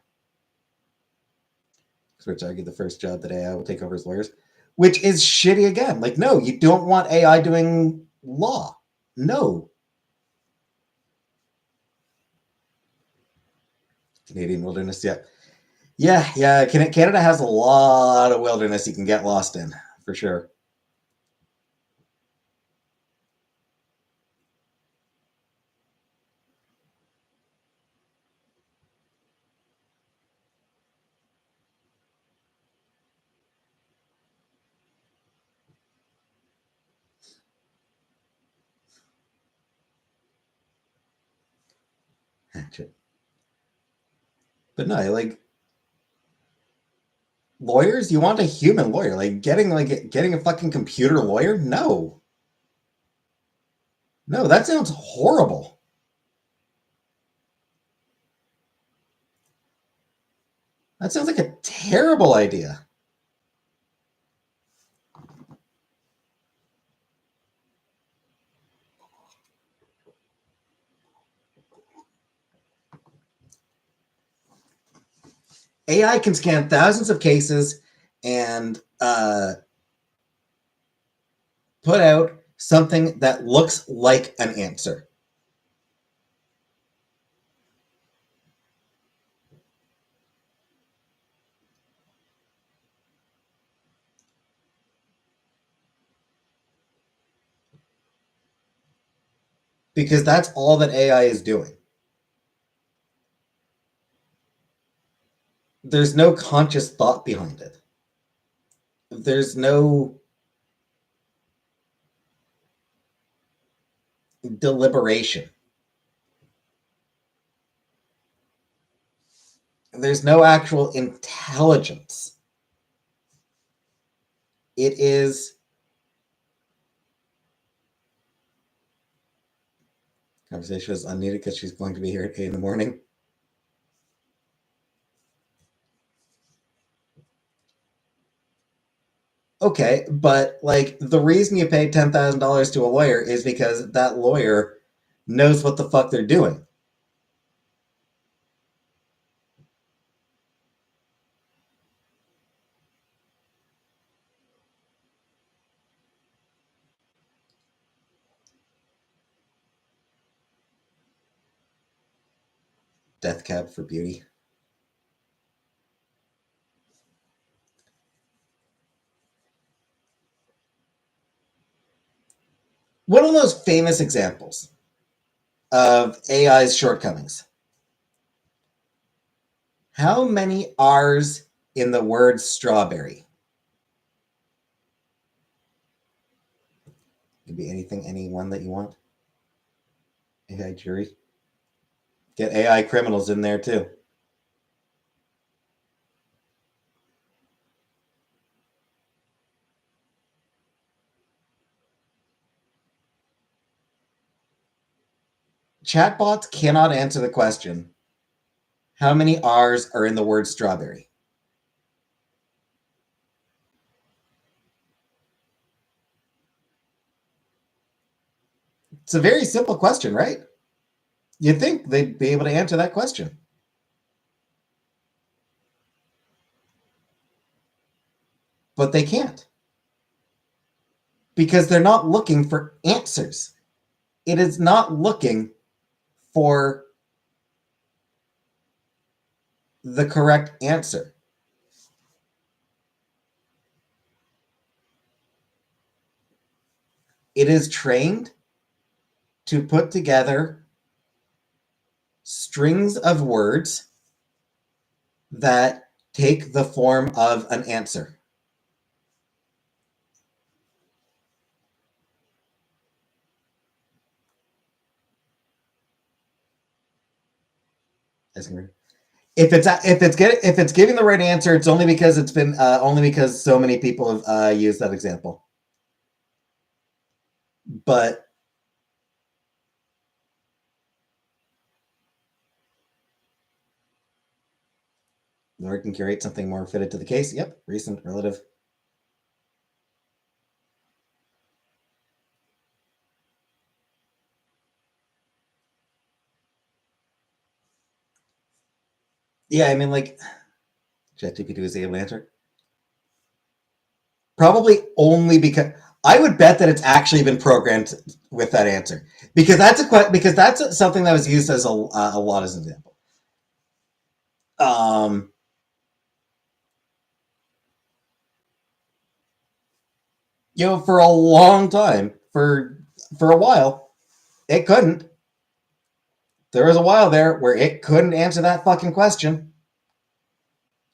Which argued the first job that AI will take over as lawyers, which is shitty again. Like, no, you don't want AI doing law. No. Canadian wilderness, yeah. Yeah. Canada has a lot of wilderness you can get lost in, for sure. But no, like lawyers, you want a human lawyer. Getting a fucking computer lawyer? No. No, that sounds horrible. That sounds like a terrible idea. AI can scan thousands of cases and put out something that looks like an answer. Because that's all that AI is doing. There's no conscious thought behind it. There's no deliberation. There's no actual intelligence. It is conversation is unneeded because she's going to be here at 8 in the morning. Okay, but like the reason you pay $10,000 to a lawyer is because that lawyer knows what the fuck they're doing. Death Cab for Beauty. One of the most famous examples of AI's shortcomings. How many R's in the word strawberry? Could be anything, any one that you want. AI jury. Get AI criminals in there too. Chatbots cannot answer the question, how many R's are in the word strawberry? It's a very simple question, right? You'd think they'd be able to answer that question. But they can't. Because they're not looking for answers. It is not looking for the correct answer. It is trained to put together strings of words that take the form of an answer. If it's giving the right answer, it's only because it's been only because so many people have used that example. But Lord can curate something more fitted to the case. Yep, recent relative. Yeah, I mean, like, ChatGPT was able to answer. Probably only because I would bet that it's actually been programmed with that answer because that's something that was used as a lot as an example. For a long time, for a while, it couldn't. There was a while there where it couldn't answer that fucking question.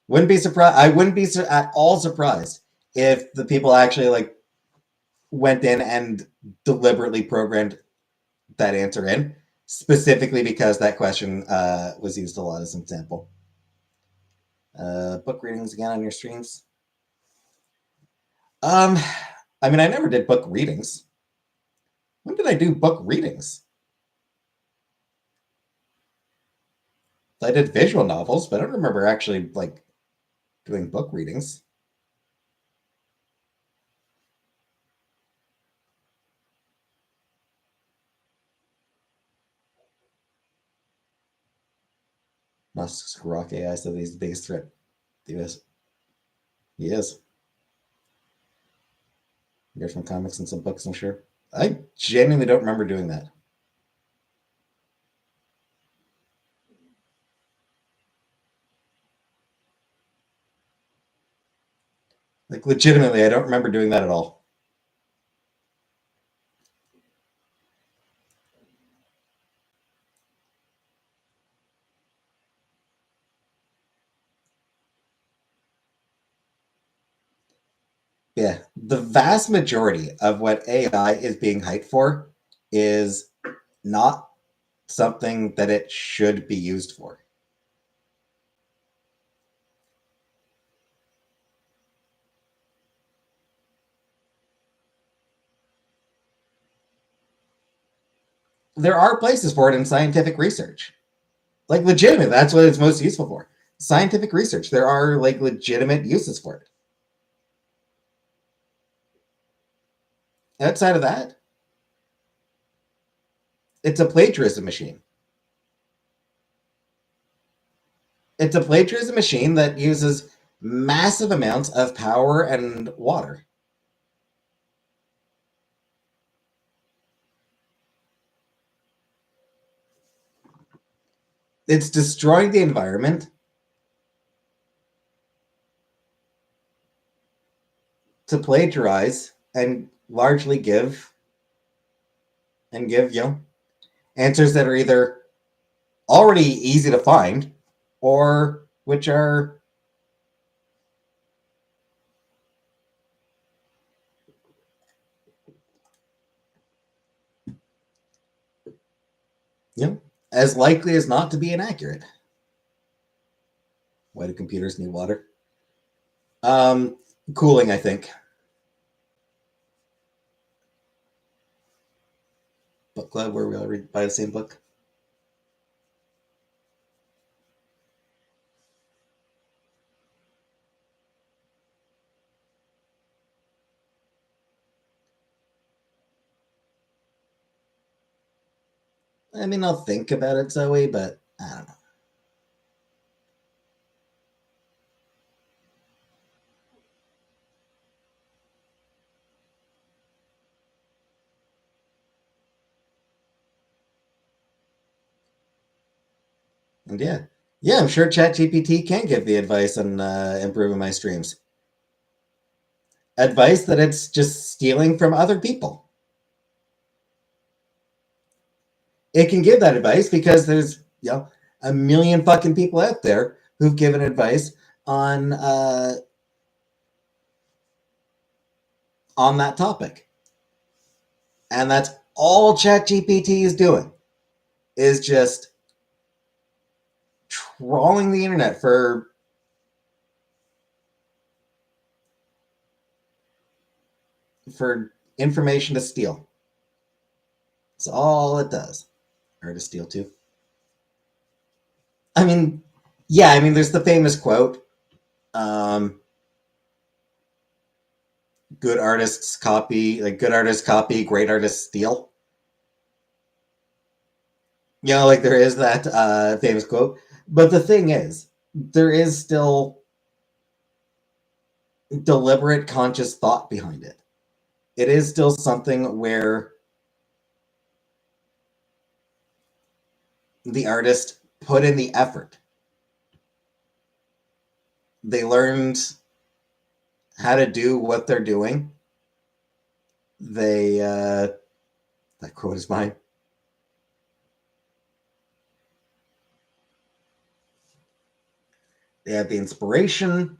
Wouldn't be surprised. I wouldn't be at all surprised if the people actually went in and deliberately programmed that answer in, specifically because that question was used a lot as an example. Book readings again on your streams. I mean, I never did book readings. When did I do book readings? I did visual novels, but I don't remember actually doing book readings. Musk's Grok AI said he's the biggest threat. He is. He is. There's some comics and some books, I'm sure. I genuinely don't remember doing that. Legitimately, I don't remember doing that at all. Yeah, the vast majority of what AI is being hyped for is not something that it should be used for. There are places for it in scientific research. Legitimate, that's what it's most useful for. Scientific research. There are legitimate uses for it. Outside of that, It's a plagiarism machine. It's a plagiarism machine that uses massive amounts of power and water. It's destroying the environment to plagiarize and largely give answers that are either already easy to find or which are as likely as not to be inaccurate. Why do computers need water? Um, Cooling, I think. Book club where we all read buy the same book. I mean, I'll think about it, Zoe, but I don't know. And yeah, I'm sure ChatGPT can give the advice on improving my streams. Advice that it's just stealing from other people. It can give that advice because there's a million fucking people out there who've given advice on that topic, and that's all ChatGPT is doing is just trawling the internet for information to steal. That's all it does, or to steal too. I mean, yeah, I mean, there's the famous quote: um, "Good artists copy, like good artists copy, great artists steal." Like there is that famous quote. But the thing is, there is still deliberate, conscious thought behind it. It is still something where the artist put in the effort. They learned how to do what they're doing. They that quote is mine. They have the inspiration.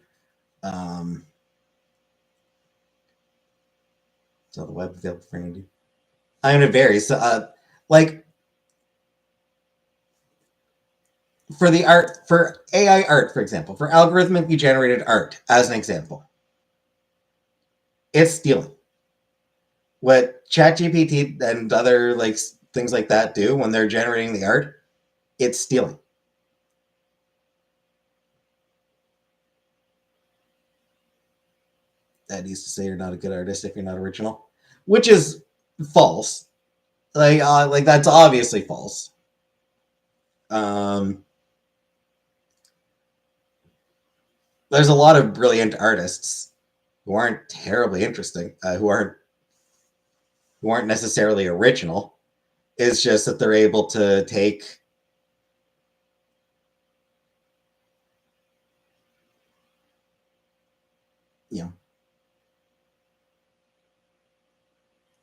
Um, so the web available for you. I mean, it varies. So, like for the art, for AI art, for example, for algorithmically generated art, as an example, it's stealing. What ChatGPT and other things like that do when they're generating the art, it's stealing. That used to say you're not a good artist if you're not original, which is false. Like that's obviously false. Um, there's a lot of brilliant artists who aren't terribly interesting, who aren't necessarily original. It's just that they're able to take you know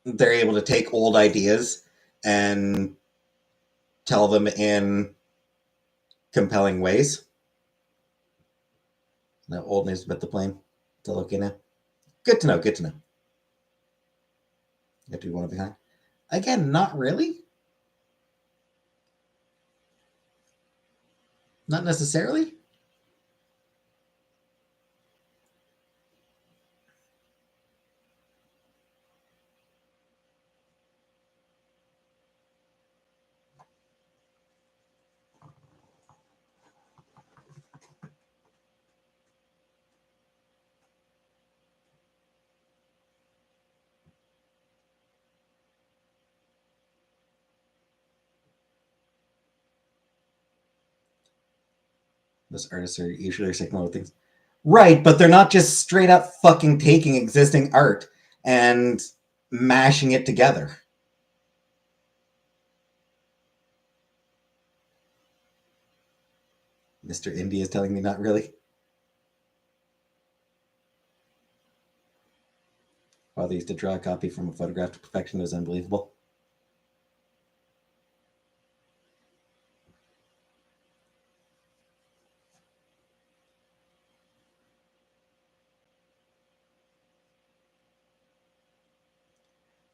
they're able to take old ideas and tell them in compelling ways. No old news about the plane. To look in it. Good to know. Good to know. You have to be one behind. Again, not really. Not necessarily. Those artists are usually signal things. Right, but they're not just straight up fucking taking existing art and mashing it together. Mr. India is telling me not really. Father used to draw a copy from a photograph to perfection. It was unbelievable.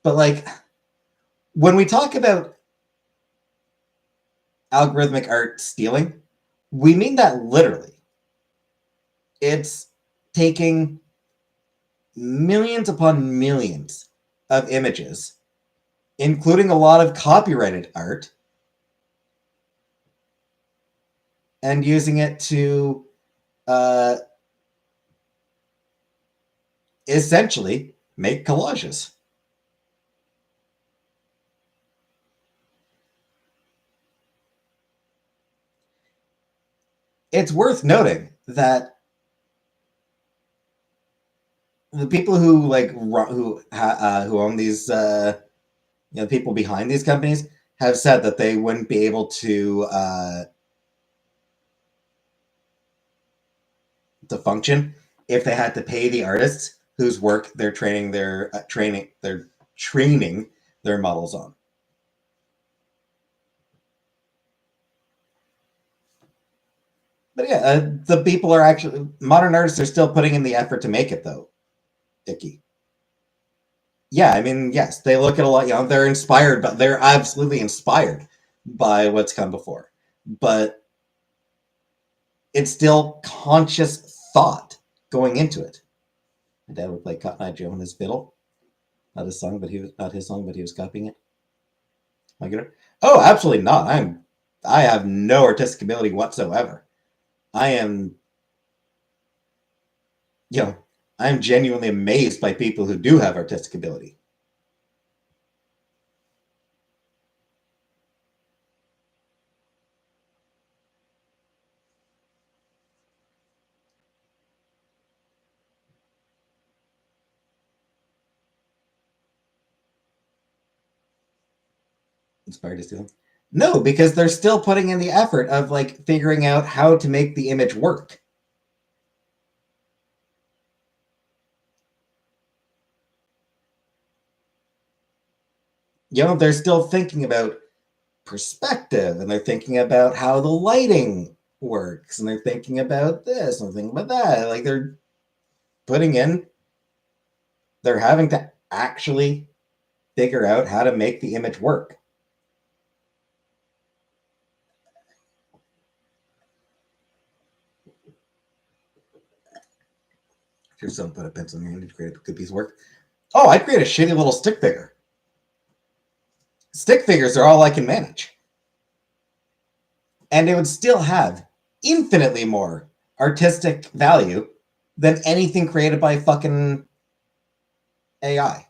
But like, when we talk about algorithmic art stealing, we mean that literally. It's taking millions upon millions of images, including a lot of copyrighted art, and using it to essentially make collages. It's worth noting that the people who who own these people behind these companies have said that they wouldn't be able to function if they had to pay the artists whose work they're training their models on. But yeah, the people are actually modern artists are still putting in the effort to make it though. Icky. Yeah, I mean, yes, they look at a lot. They're inspired, but they're absolutely inspired by what's come before. But it's still conscious thought going into it. My dad would play Cotton Eye Joe on his fiddle, not his song, but he was not his song, but he was copying it. Like, oh, absolutely not. I have no artistic ability whatsoever. I am, I'm genuinely amazed by people who do have artistic ability. Inspired to steal? No, because they're still putting in the effort of like figuring out how to make the image work. They're still thinking about perspective, and they're thinking about how the lighting works, and they're thinking about this and thinking about that. Like they're having to actually figure out how to make the image work. Here's someone put a pencil in your hand to create a good piece of work. Oh, I'd create a shitty little stick figure. Stick figures are all I can manage. And it would still have infinitely more artistic value than anything created by fucking AI.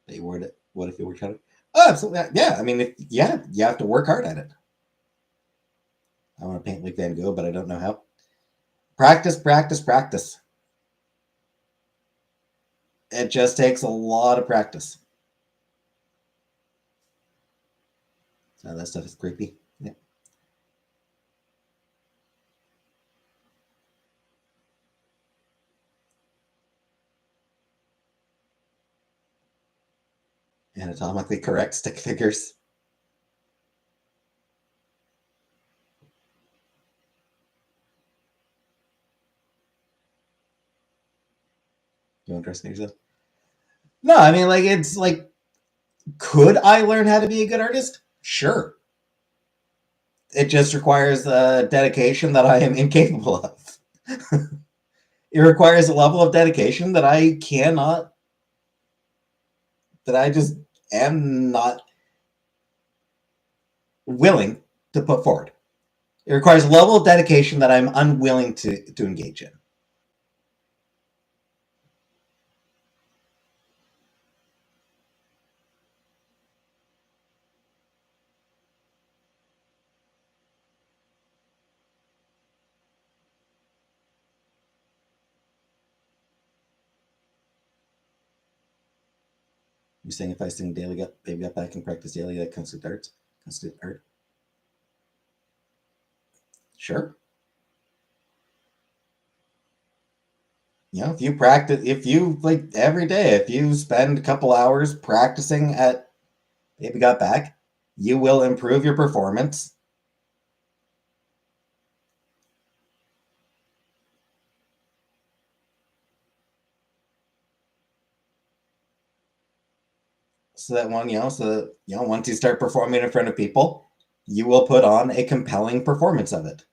They word it. What if you work hard? Oh, absolutely. Yeah. I mean, you have to work hard at it. I want to paint like Van Gogh, but I don't know how. Practice, practice, practice. It just takes a lot of practice. So that stuff is creepy. Yeah. Anatomically correct stick figures. You want to dress yourself? No, I mean, like, it's like, could I learn how to be a good artist? Sure. It just requires a dedication that I am incapable of. It requires a level of dedication that I cannot, that I just am not willing to put forward. It requires a level of dedication that I'm unwilling to engage in. You're saying if I sing daily, baby got back and practice daily, that constitutes art? Sure. You know, if you like every day, if you spend a couple hours practicing at Baby Got Back, you will improve your performance. So that once you start performing in front of people, you will put on a compelling performance of it.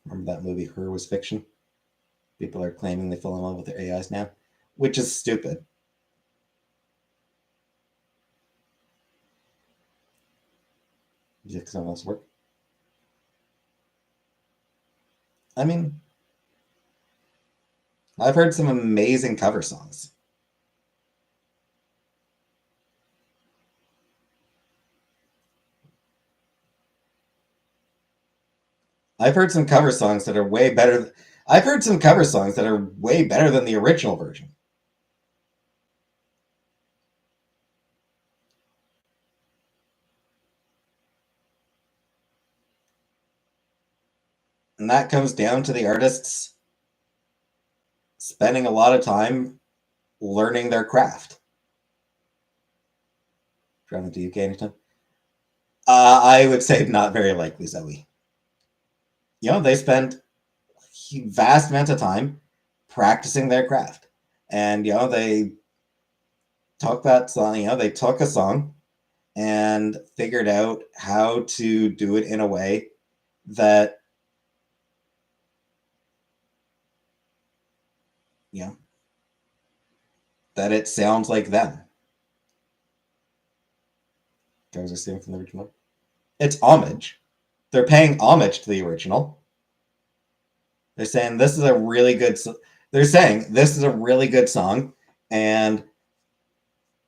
Remember that movie, Her Was Fiction? People are claiming they fall in love with their AIs now, which is stupid. You think someone else work? I mean, I've heard some amazing cover songs. I've heard some cover songs that are way better. I've heard some cover songs that are way better than the original version. And that comes down to the artists spending a lot of time learning their craft. Traveling to UK anytime? I would say not very likely, Zoe. You know, they spend vast amounts of time practicing their craft. And, they took that song, they took a song and figured out how to do it in a way that, that it sounds like them. Guys are stealing from the original. It's homage. They're paying homage to the original. They're saying this is a really good. They're saying this is a really good song, and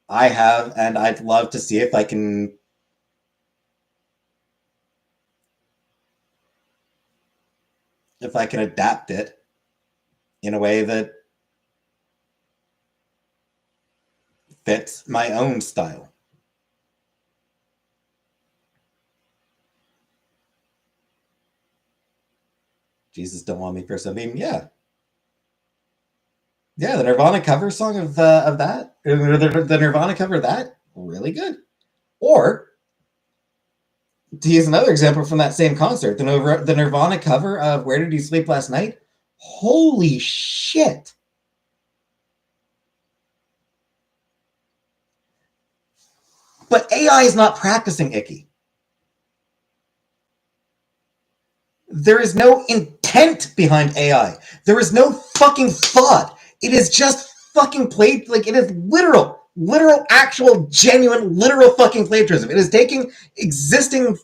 I'd love to see if I can adapt it in a way that fits my own style. Jesus Don't Want Me for Something, yeah. Yeah, the Nirvana cover song of that, the Nirvana cover of that, really good. Or, to use another example from that same concert, the Nirvana cover of Where Did You Sleep Last Night? Holy shit. But AI is not practicing, Icky. There is no intent behind AI. There is no fucking thought. It is just fucking played, like, it is literal, actual, genuine, literal fucking plagiarism. It is taking existing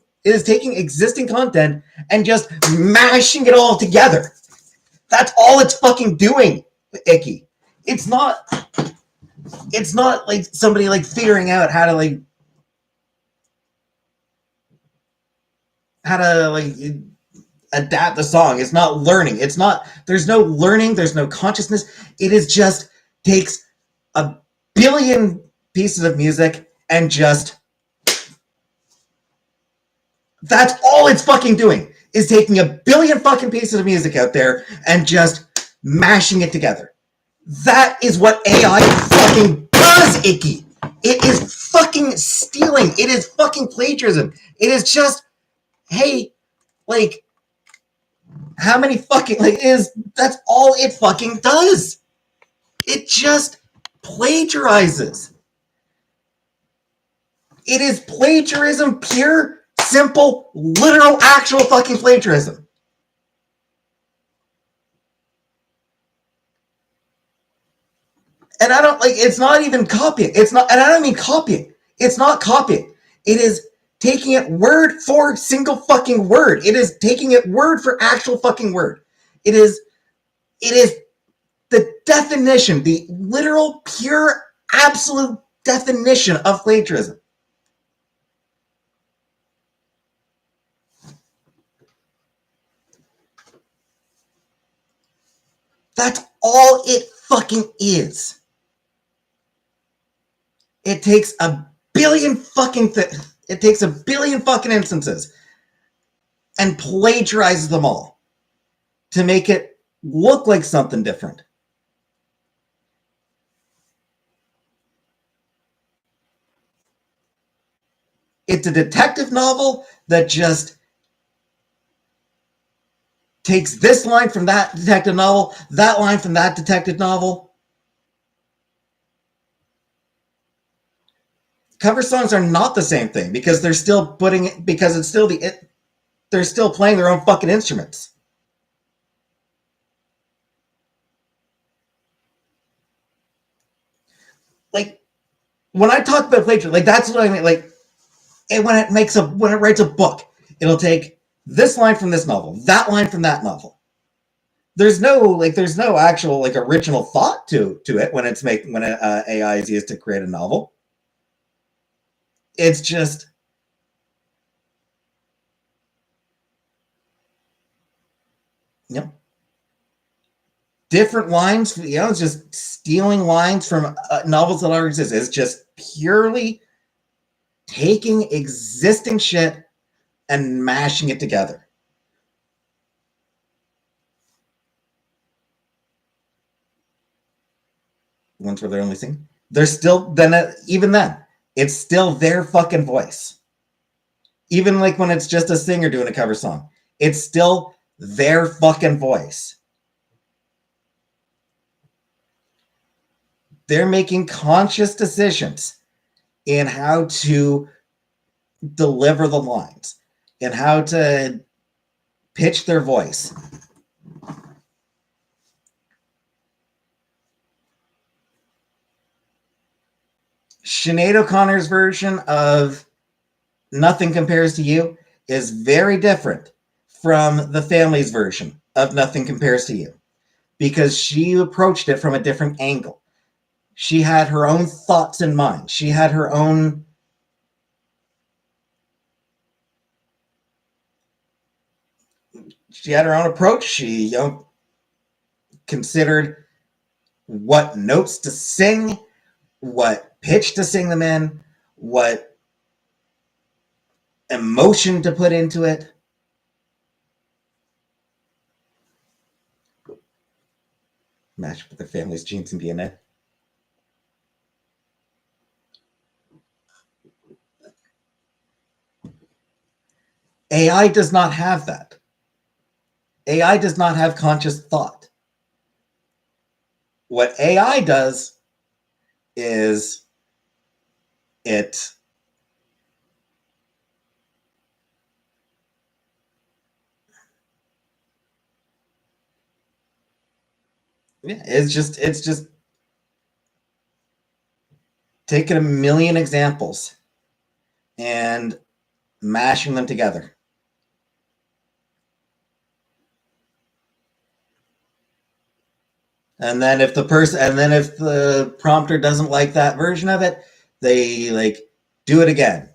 content and just mashing it all together. That's all it's fucking doing, Icky. It's not like somebody like figuring out how to adapt the song. It's not learning. There's no learning. There's no consciousness. It is just takes a billion pieces of music and just, that's all it's fucking doing, is taking a billion fucking pieces of music out there and just mashing it together. That is what AI fucking does, Icky. It is fucking stealing. It is fucking plagiarism. It is just, hey, like, how many fucking, that's all it fucking does. It just plagiarizes. It is plagiarism, pure, simple, literal, actual fucking plagiarism. And I don't like, it's not even copying. It's not, and I don't mean copying. It's not copying. It is taking it word for single fucking word. It is taking it word for actual fucking word. It is the definition, the literal, pure, absolute definition of plagiarism. That's all it fucking is. It takes a billion fucking it takes a billion fucking instances and plagiarizes them all to make it look like something different. It's a detective novel that just takes this line from that detective novel, that line from that detective novel. Cover songs are not the same thing because they're still putting it, because it's still they're still playing their own fucking instruments. Like, when I talk about plagiarism, like, that's what I mean. Like, and when it writes a book, it'll take this line from this novel, that line from that novel. There's no actual like original thought to it when AI is used to create a novel. It's just different lines. It's just stealing lines from novels that already exist. It's just purely taking existing shit and mashing it together. Ones where they're only singing, they're still even then, it's still their fucking voice. Even like when it's just a singer doing a cover song, it's still their fucking voice. They're making conscious decisions in how to deliver the lines and how to pitch their voice. Sinead O'Connor's version of Nothing Compares to You is very different from the family's version of Nothing Compares to You because she approached it from a different angle. She had her own thoughts in mind. She had her own approach. She considered what notes to sing, what pitch to sing them in, what emotion to put into it. Match with the family's genes and DNA. AI does not have that. AI does not have conscious thought. What AI does is it's just taking a million examples and mashing them together. And then if the prompter doesn't like that version of it, they like do it again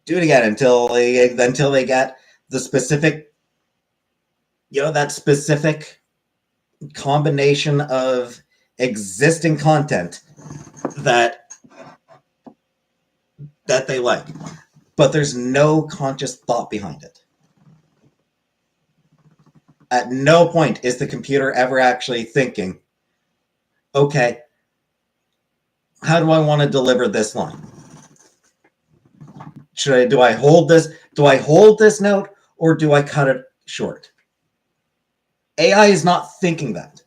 until they get the specific, that specific combination of existing content that they like, but there's no conscious thought behind it. At no point is the computer ever actually thinking, okay, how do I want to deliver this line? Do I hold this note or do I cut it short? AI is not thinking that.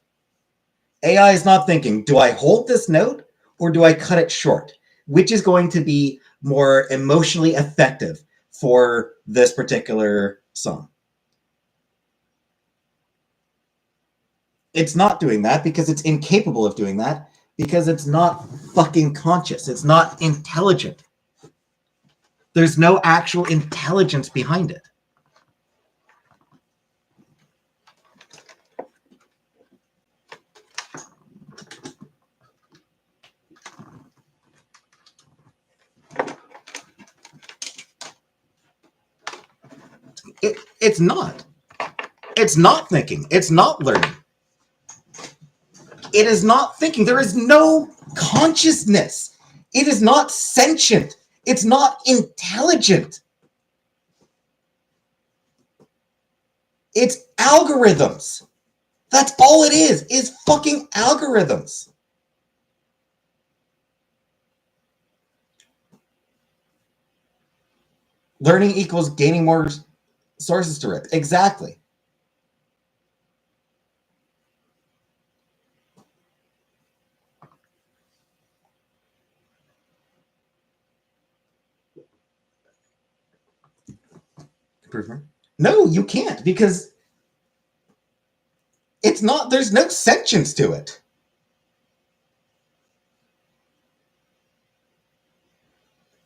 AI is not thinking, do I hold this note or do I cut it short? Which is going to be more emotionally effective for this particular song? It's not doing that because it's incapable of doing that because it's not fucking conscious. It's not intelligent. There's no actual intelligence behind it. It's not. It's not thinking. It's not learning. It is not thinking. There is no consciousness. It is not sentient. It's not intelligent. It's algorithms. That's all it is fucking algorithms. Learning equals gaining more sources to rip. Exactly. Improvement? No, you can't because it's not, there's no sentience to it.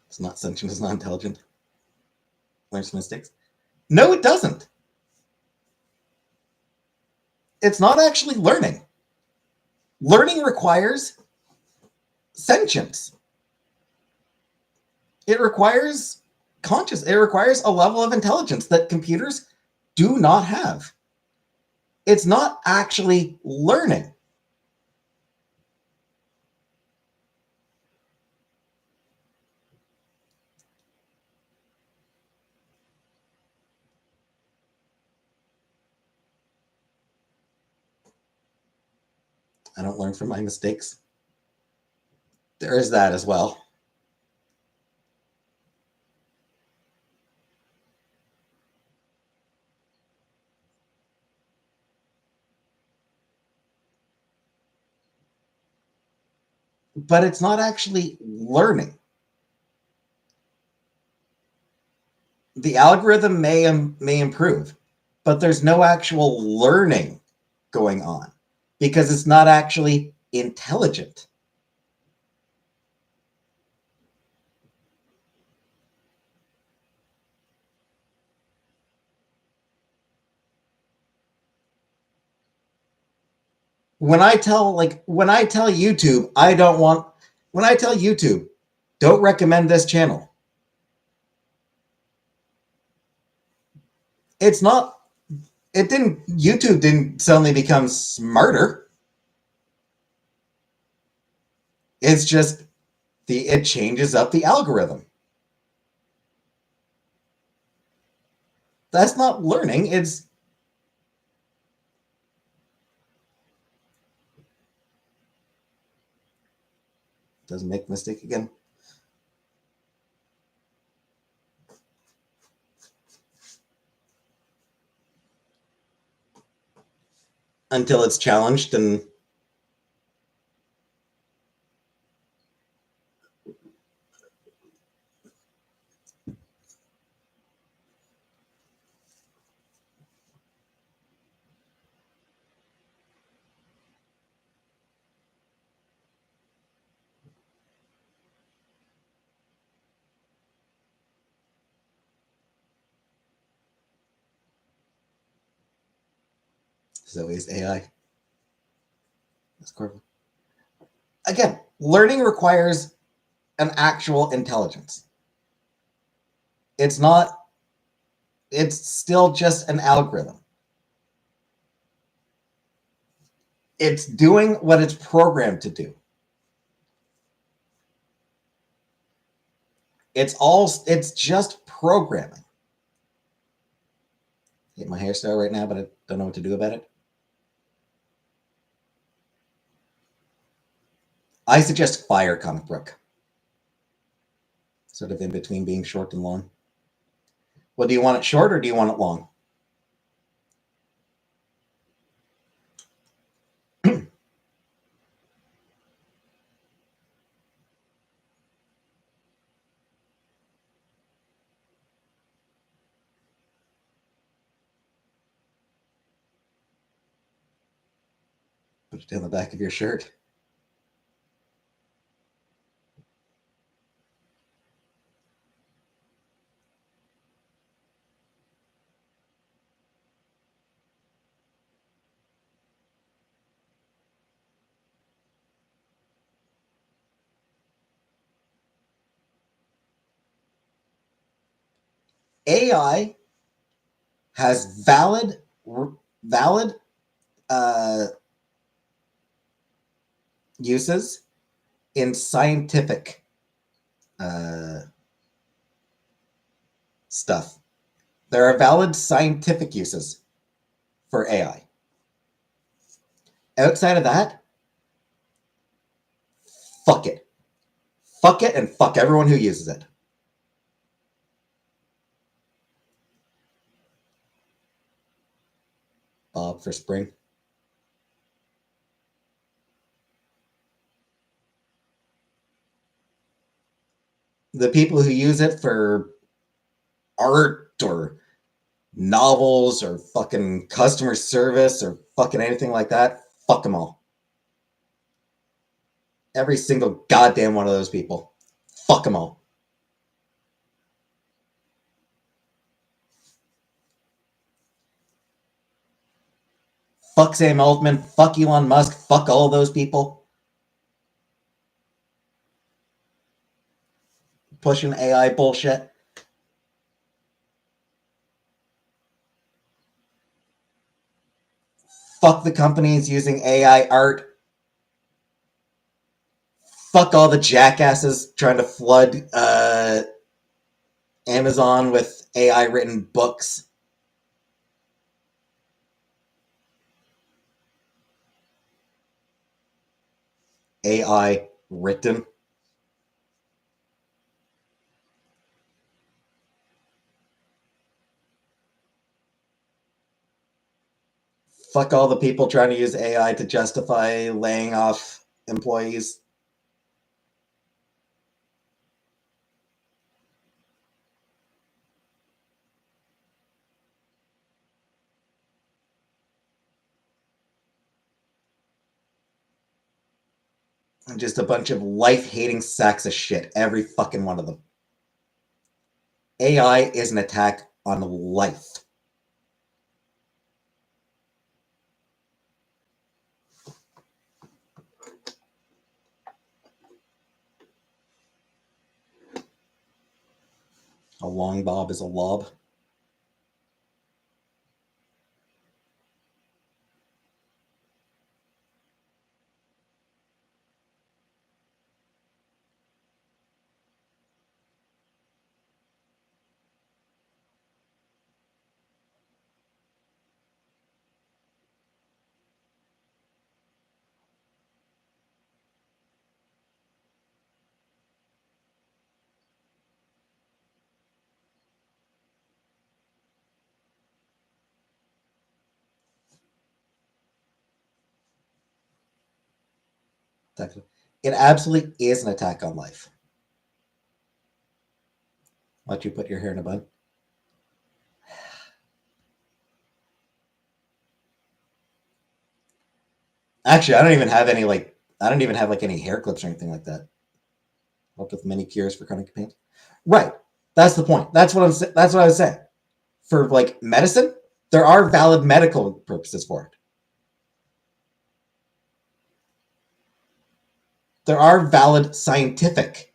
It's not sentient, it's not intelligent. Learns from mistakes. No, it doesn't. It's not actually learning. Learning requires sentience. It requires it requires a level of intelligence that computers do not have. It's not actually learning. I don't learn from my mistakes. There is that as well. But it's not actually learning. The algorithm may improve, but there's no actual learning going on because it's not actually intelligent. When I tell YouTube, when I tell YouTube, don't recommend this channel. It's not, YouTube didn't suddenly become smarter. It's just it changes up the algorithm. That's not learning. It's doesn't make a mistake again. Until it's challenged and Zoe's AI. That's correct. Again, learning requires an actual intelligence. It's not, it's still just an algorithm. It's doing what it's programmed to do. It's just programming. I hate my hairstyle right now, but I don't know what to do about it. I suggest Fire comic book. Sort of in between being short and long. Well, do you want it short or do you want it long? Put it in the back of your shirt. AI has valid uh, uses in scientific uh, stuff. There are valid scientific uses for AI. Outside of that, fuck it. Fuck it and fuck everyone who uses it. Bob for spring. The people who use it for art or novels or fucking customer service or fucking anything like that, fuck them all. Every single goddamn one of those people. Fuck them all. Fuck Sam Altman. Fuck Elon Musk. Fuck all those people. Pushing AI bullshit. Fuck the companies using AI art. Fuck all the jackasses trying to flood Amazon with AI written books. AI written. Fuck all the people trying to use AI to justify laying off employees. And just a bunch of life-hating sacks of shit, every fucking one of them. AI is an attack on life. A long bob is a lob. It absolutely is an attack on life. Let you put your hair in a bun. Actually, I don't even have any any hair clips or anything like that. Helped with many cures for chronic pain. Right. That's the point. That's what I was saying. For like medicine, there are valid medical purposes for it. There are valid scientific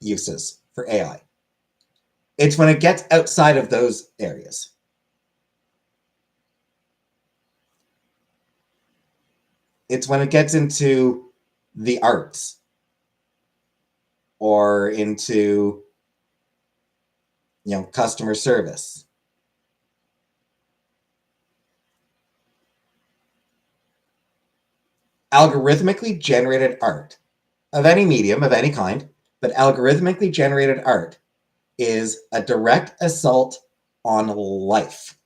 uses for AI. It's when it gets outside of those areas. It's when it gets into the arts or into customer service. Algorithmically generated art of any medium, of any kind, but algorithmically generated art is a direct assault on life.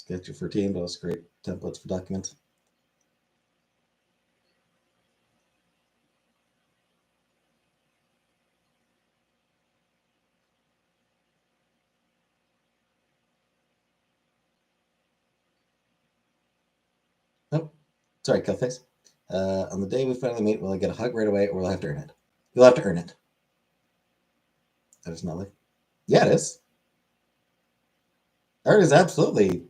Sketch for team, those great templates for documents. Oh, sorry, Killface. On the day we finally meet, will I get a hug right away, or will I have to earn it? You'll have to earn it. That is not like. Yeah, it is. Art is absolutely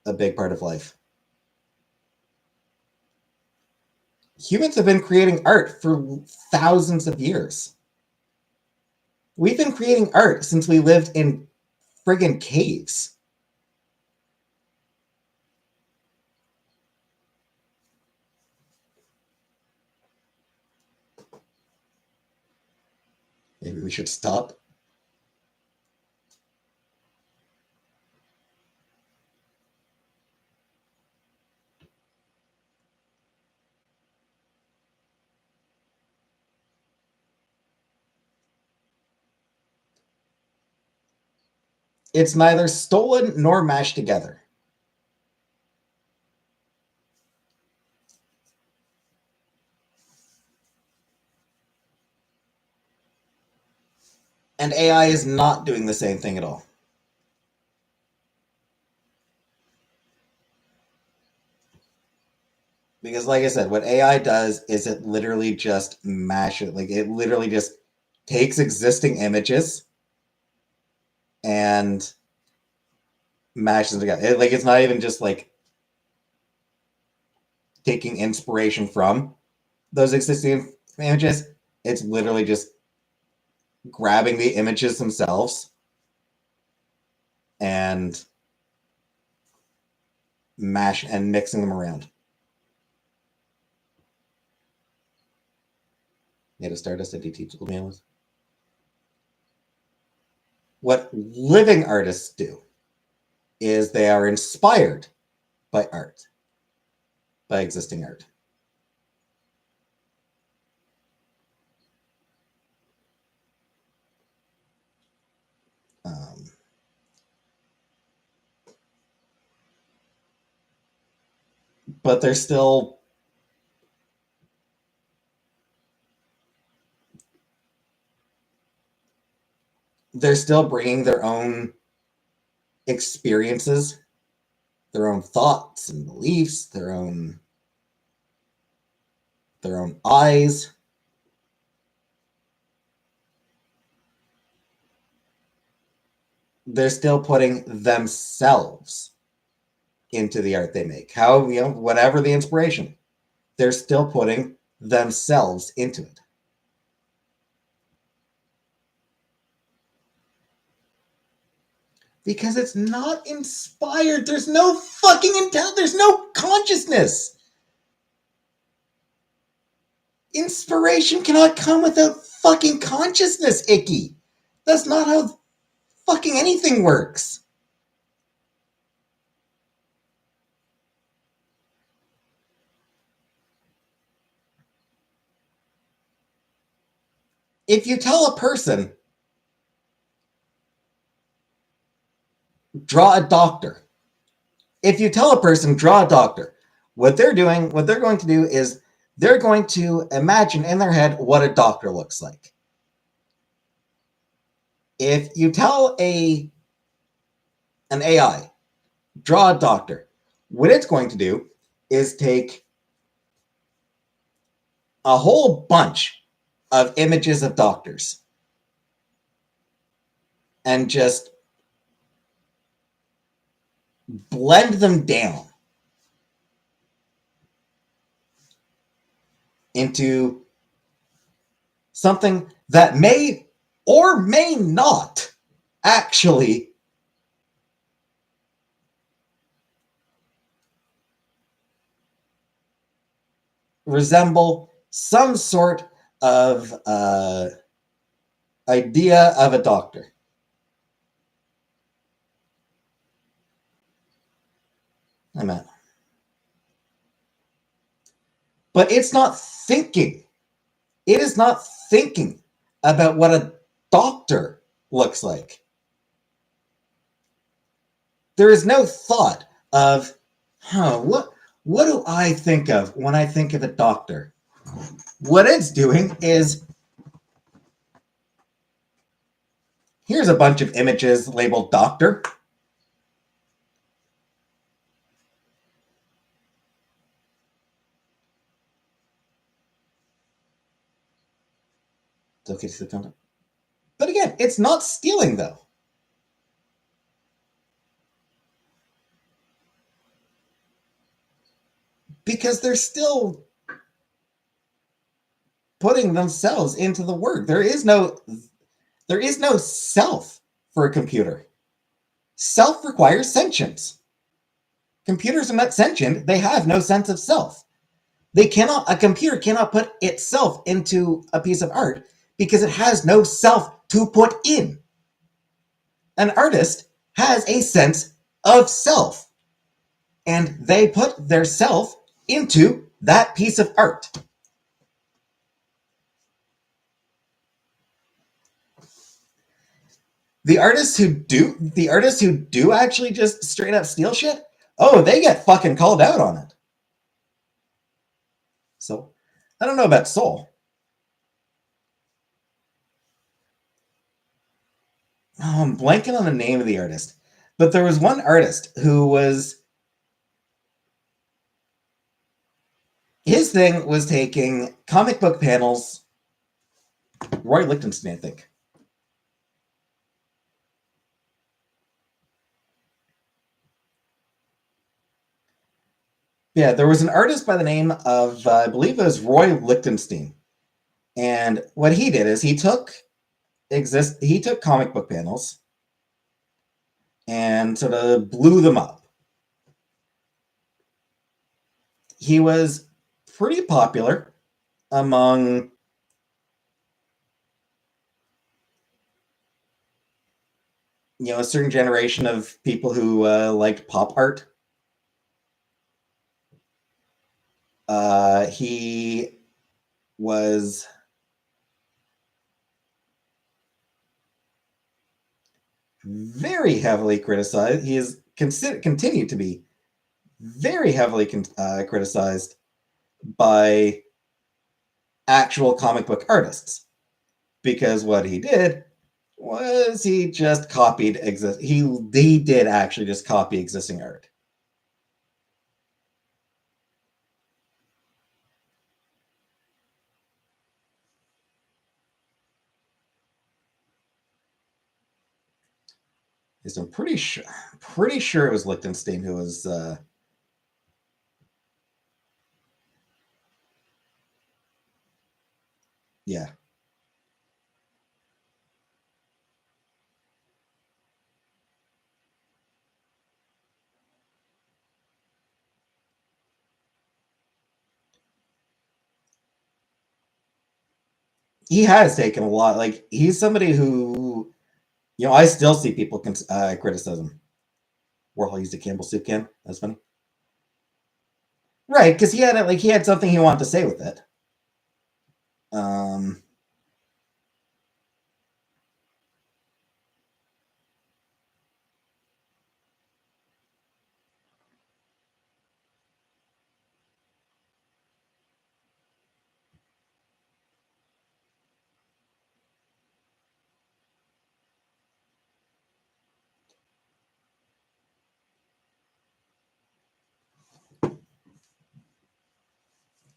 a big part of life. Humans have been creating art for thousands of years. We've been creating art since we lived in friggin' caves. Maybe we should stop. It's neither stolen nor mashed together. And AI is not doing the same thing at all. Because, like I said, what AI does is it literally just mashes, like, it literally just takes existing images and mashes them together. It's not even just like taking inspiration from those existing images. It's literally just grabbing the images themselves and mixing them around. Made a Stardust a teachable man with. What living artists do is they are inspired by art, by existing art. But they're still bringing their own experiences, their own thoughts and beliefs, their own eyes. They're still putting themselves into the art they make. How, whatever the inspiration, they're still putting themselves into it. Because it's not inspired. There's no fucking intelligence. There's no consciousness. Inspiration cannot come without fucking consciousness, Icky. That's not how fucking anything works. If you tell a person, draw a doctor. If you tell a person, draw a doctor, what they're going to do is they're going to imagine in their head what a doctor looks like. If you tell an AI, draw a doctor, what it's going to do is take a whole bunch of images of doctors and just blend them down into something that may or may not actually resemble some sort of idea of a doctor. I'm at. But it's not thinking. It is not thinking about what a doctor looks like. There is no thought of, what do I think of when I think of a doctor? What it's doing is, here's a bunch of images labeled doctor. It's okay to see the content. But again, it's not stealing, though. Because they're still putting themselves into the work. There is no self for a computer. Self requires sentience. Computers are not sentient. They have no sense of self. A computer cannot put itself into a piece of art because it has no self to put in. An artist has a sense of self, and they put their self into that piece of art. The artists who do actually just straight up steal shit, oh, they get fucking called out on it. So, I don't know about Soul. Oh, I'm blanking on the name of the artist, but there was one artist who was, his thing was taking comic book panels. Roy Lichtenstein, I think. Yeah, there was an artist by the name of, I believe it was Roy Lichtenstein. And what he did is he took comic book panels and sort of blew them up. He was pretty popular among a certain generation of people who liked pop art. He was very heavily criticized. He is continued to be very heavily criticized by actual comic book artists, because what he did was he just copied he did actually just copy existing art. So I'm pretty sure it was Lichtenstein who was yeah. He has taken a lot. Like, he's somebody who, I still see people criticize him. Warhol used a Campbell soup can. That's funny, right? Because he had something he wanted to say with it. Um,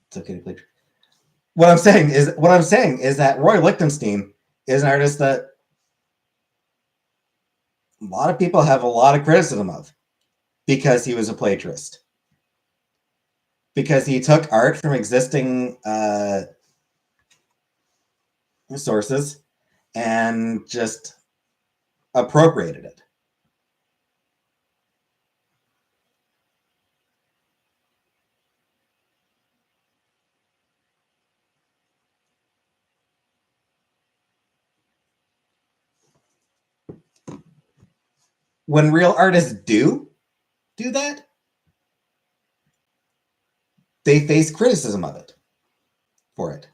it's okay to play. What I'm saying is that Roy Lichtenstein is an artist that a lot of people have a lot of criticism of, because he was a plagiarist. Because he took art from existing sources and just appropriated it. When real artists do that, they face criticism of it for it.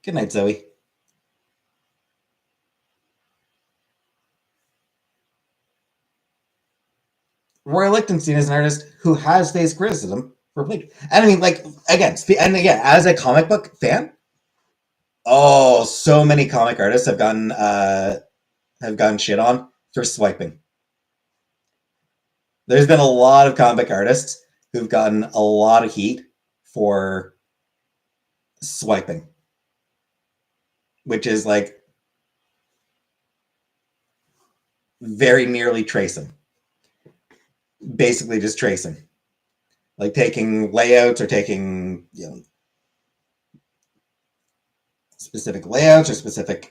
Good night, Zoe. Roy Lichtenstein is an artist who has faced criticism for plagiarism. And I mean, like, again, as a comic book fan, oh, so many comic artists have gotten shit on for swiping. There's been a lot of comic artists who've gotten a lot of heat for swiping, which is like very nearly tracing. Basically, just tracing, like taking layouts or taking specific layouts or specific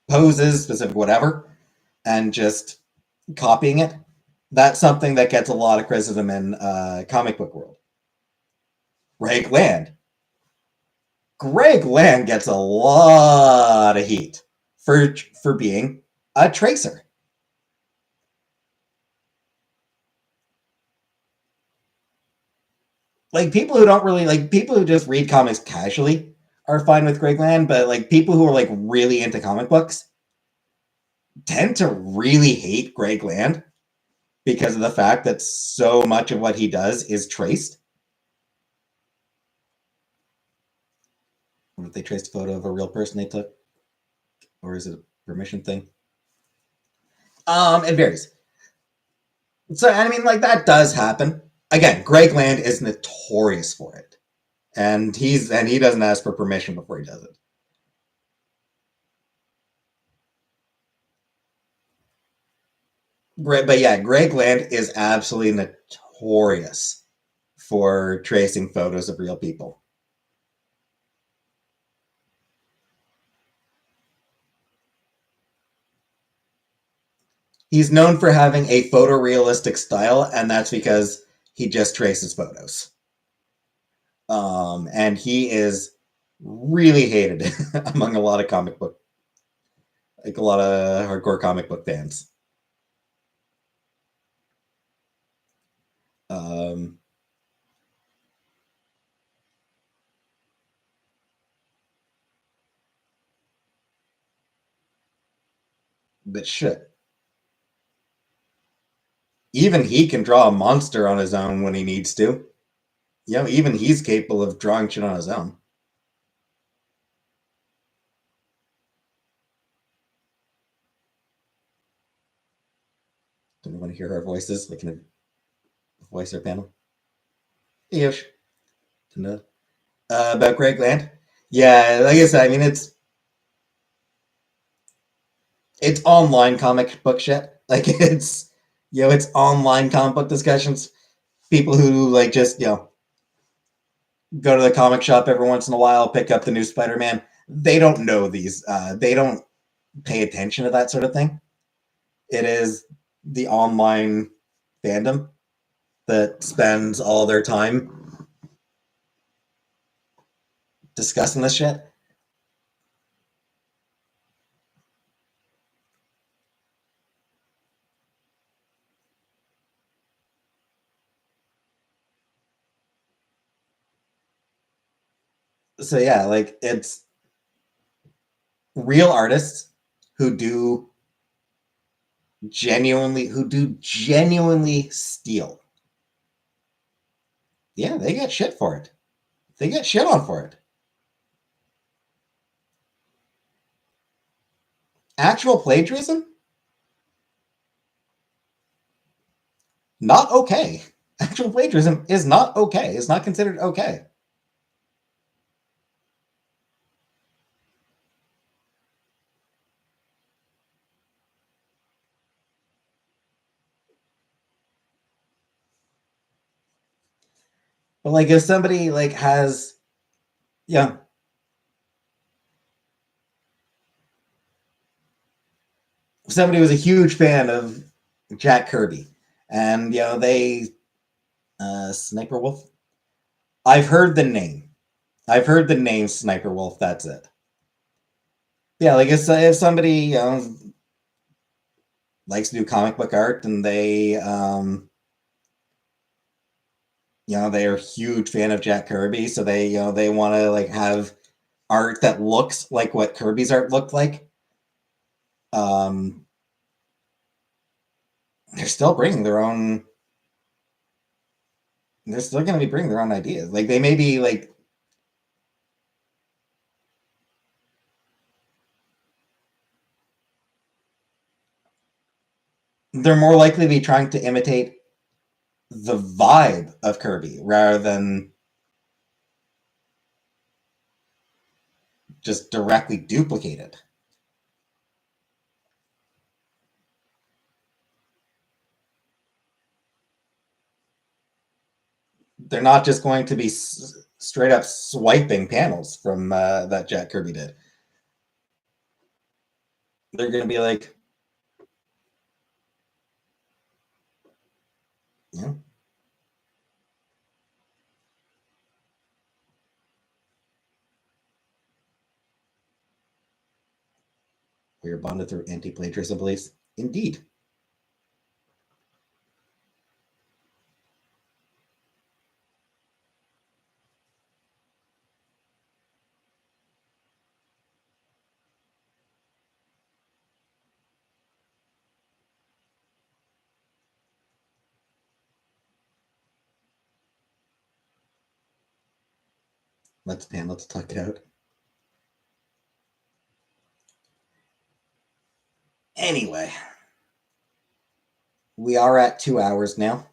poses, specific whatever, and just copying it. That's something that gets a lot of criticism in comic book world. Greg Land. Greg Land gets a lot of heat for being a tracer. Like people who don't really like people who just read comics casually are fine with Greg Land, but like people who are like really into comic books tend to really hate Greg Land because of the fact that so much of what he does is traced. What if they traced a photo of a real person they took? Or is it a permission thing? It varies. So I mean, like that does happen. Again, Greg Land is notorious for it, and he doesn't ask for permission before he does it. But yeah, Greg Land is absolutely notorious for tracing photos of real people. He's known for having a photorealistic style, and that's because he just traces photos. And he is really hated among a lot of comic book, like a lot of hardcore comic book fans. Um, but shit, even he can draw a monster on his own when he needs to. Even he's capable of drawing shit on his own. Don't you want to hear our voices, like in a voicer panel? Ish. About Greg Land. Yeah, like I said, I mean it's online comic book shit. Like it's online comic book discussions. People who like just go to the comic shop every once in a while, pick up the new Spider-Man. They don't know these. They don't pay attention to that sort of thing. It is the online fandom that spends all their time discussing this shit. So yeah, like it's real artists who do genuinely steal. Yeah, they get shit for it. They get shit on for it. Actual plagiarism, not okay. Actual plagiarism is not okay. It's not considered okay. But like if somebody like has yeah, if somebody was a huge fan of Jack Kirby and they Sniper Wolf. I've heard the name. I've heard the name Sniper Wolf, that's it. Yeah, like if somebody likes to do comic book art and they're a huge fan of Jack Kirby, so they want to like have art that looks like what Kirby's art looked like. Um, they're still bringing their own. They're still going to be bringing their own ideas. Like they may be like. They're more likely to be trying to imitate the vibe of Kirby rather than just directly duplicate it. They're not just going to be straight up swiping panels from that Jack Kirby did. They're going to be like, yeah. We are bonded through anti-plagiarism beliefs. Indeed. Let's talk it out. Anyway, we are at 2 hours now.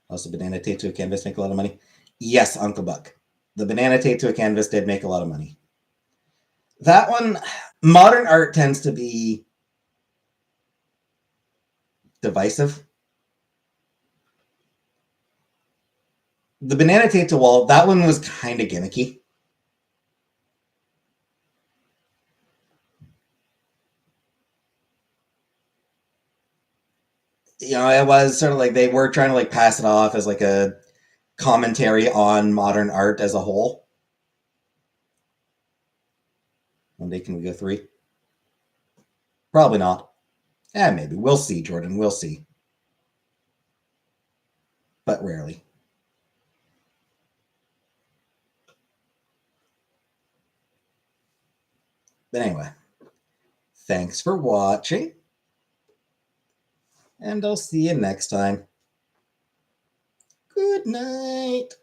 Also, banana tape to a canvas make a lot of money. Yes, Uncle Buck. The banana tape to a canvas did make a lot of money. That one, modern art tends to be divisive. The banana tape to wall, that one was kind of gimmicky. You know, it was sort of like they were trying to like pass it off as like a commentary on modern art as a whole. One day can we go 3? Probably not. Maybe. We'll see, Jordan. We'll see. But rarely. But anyway, thanks for watching. And I'll see you next time. Good night.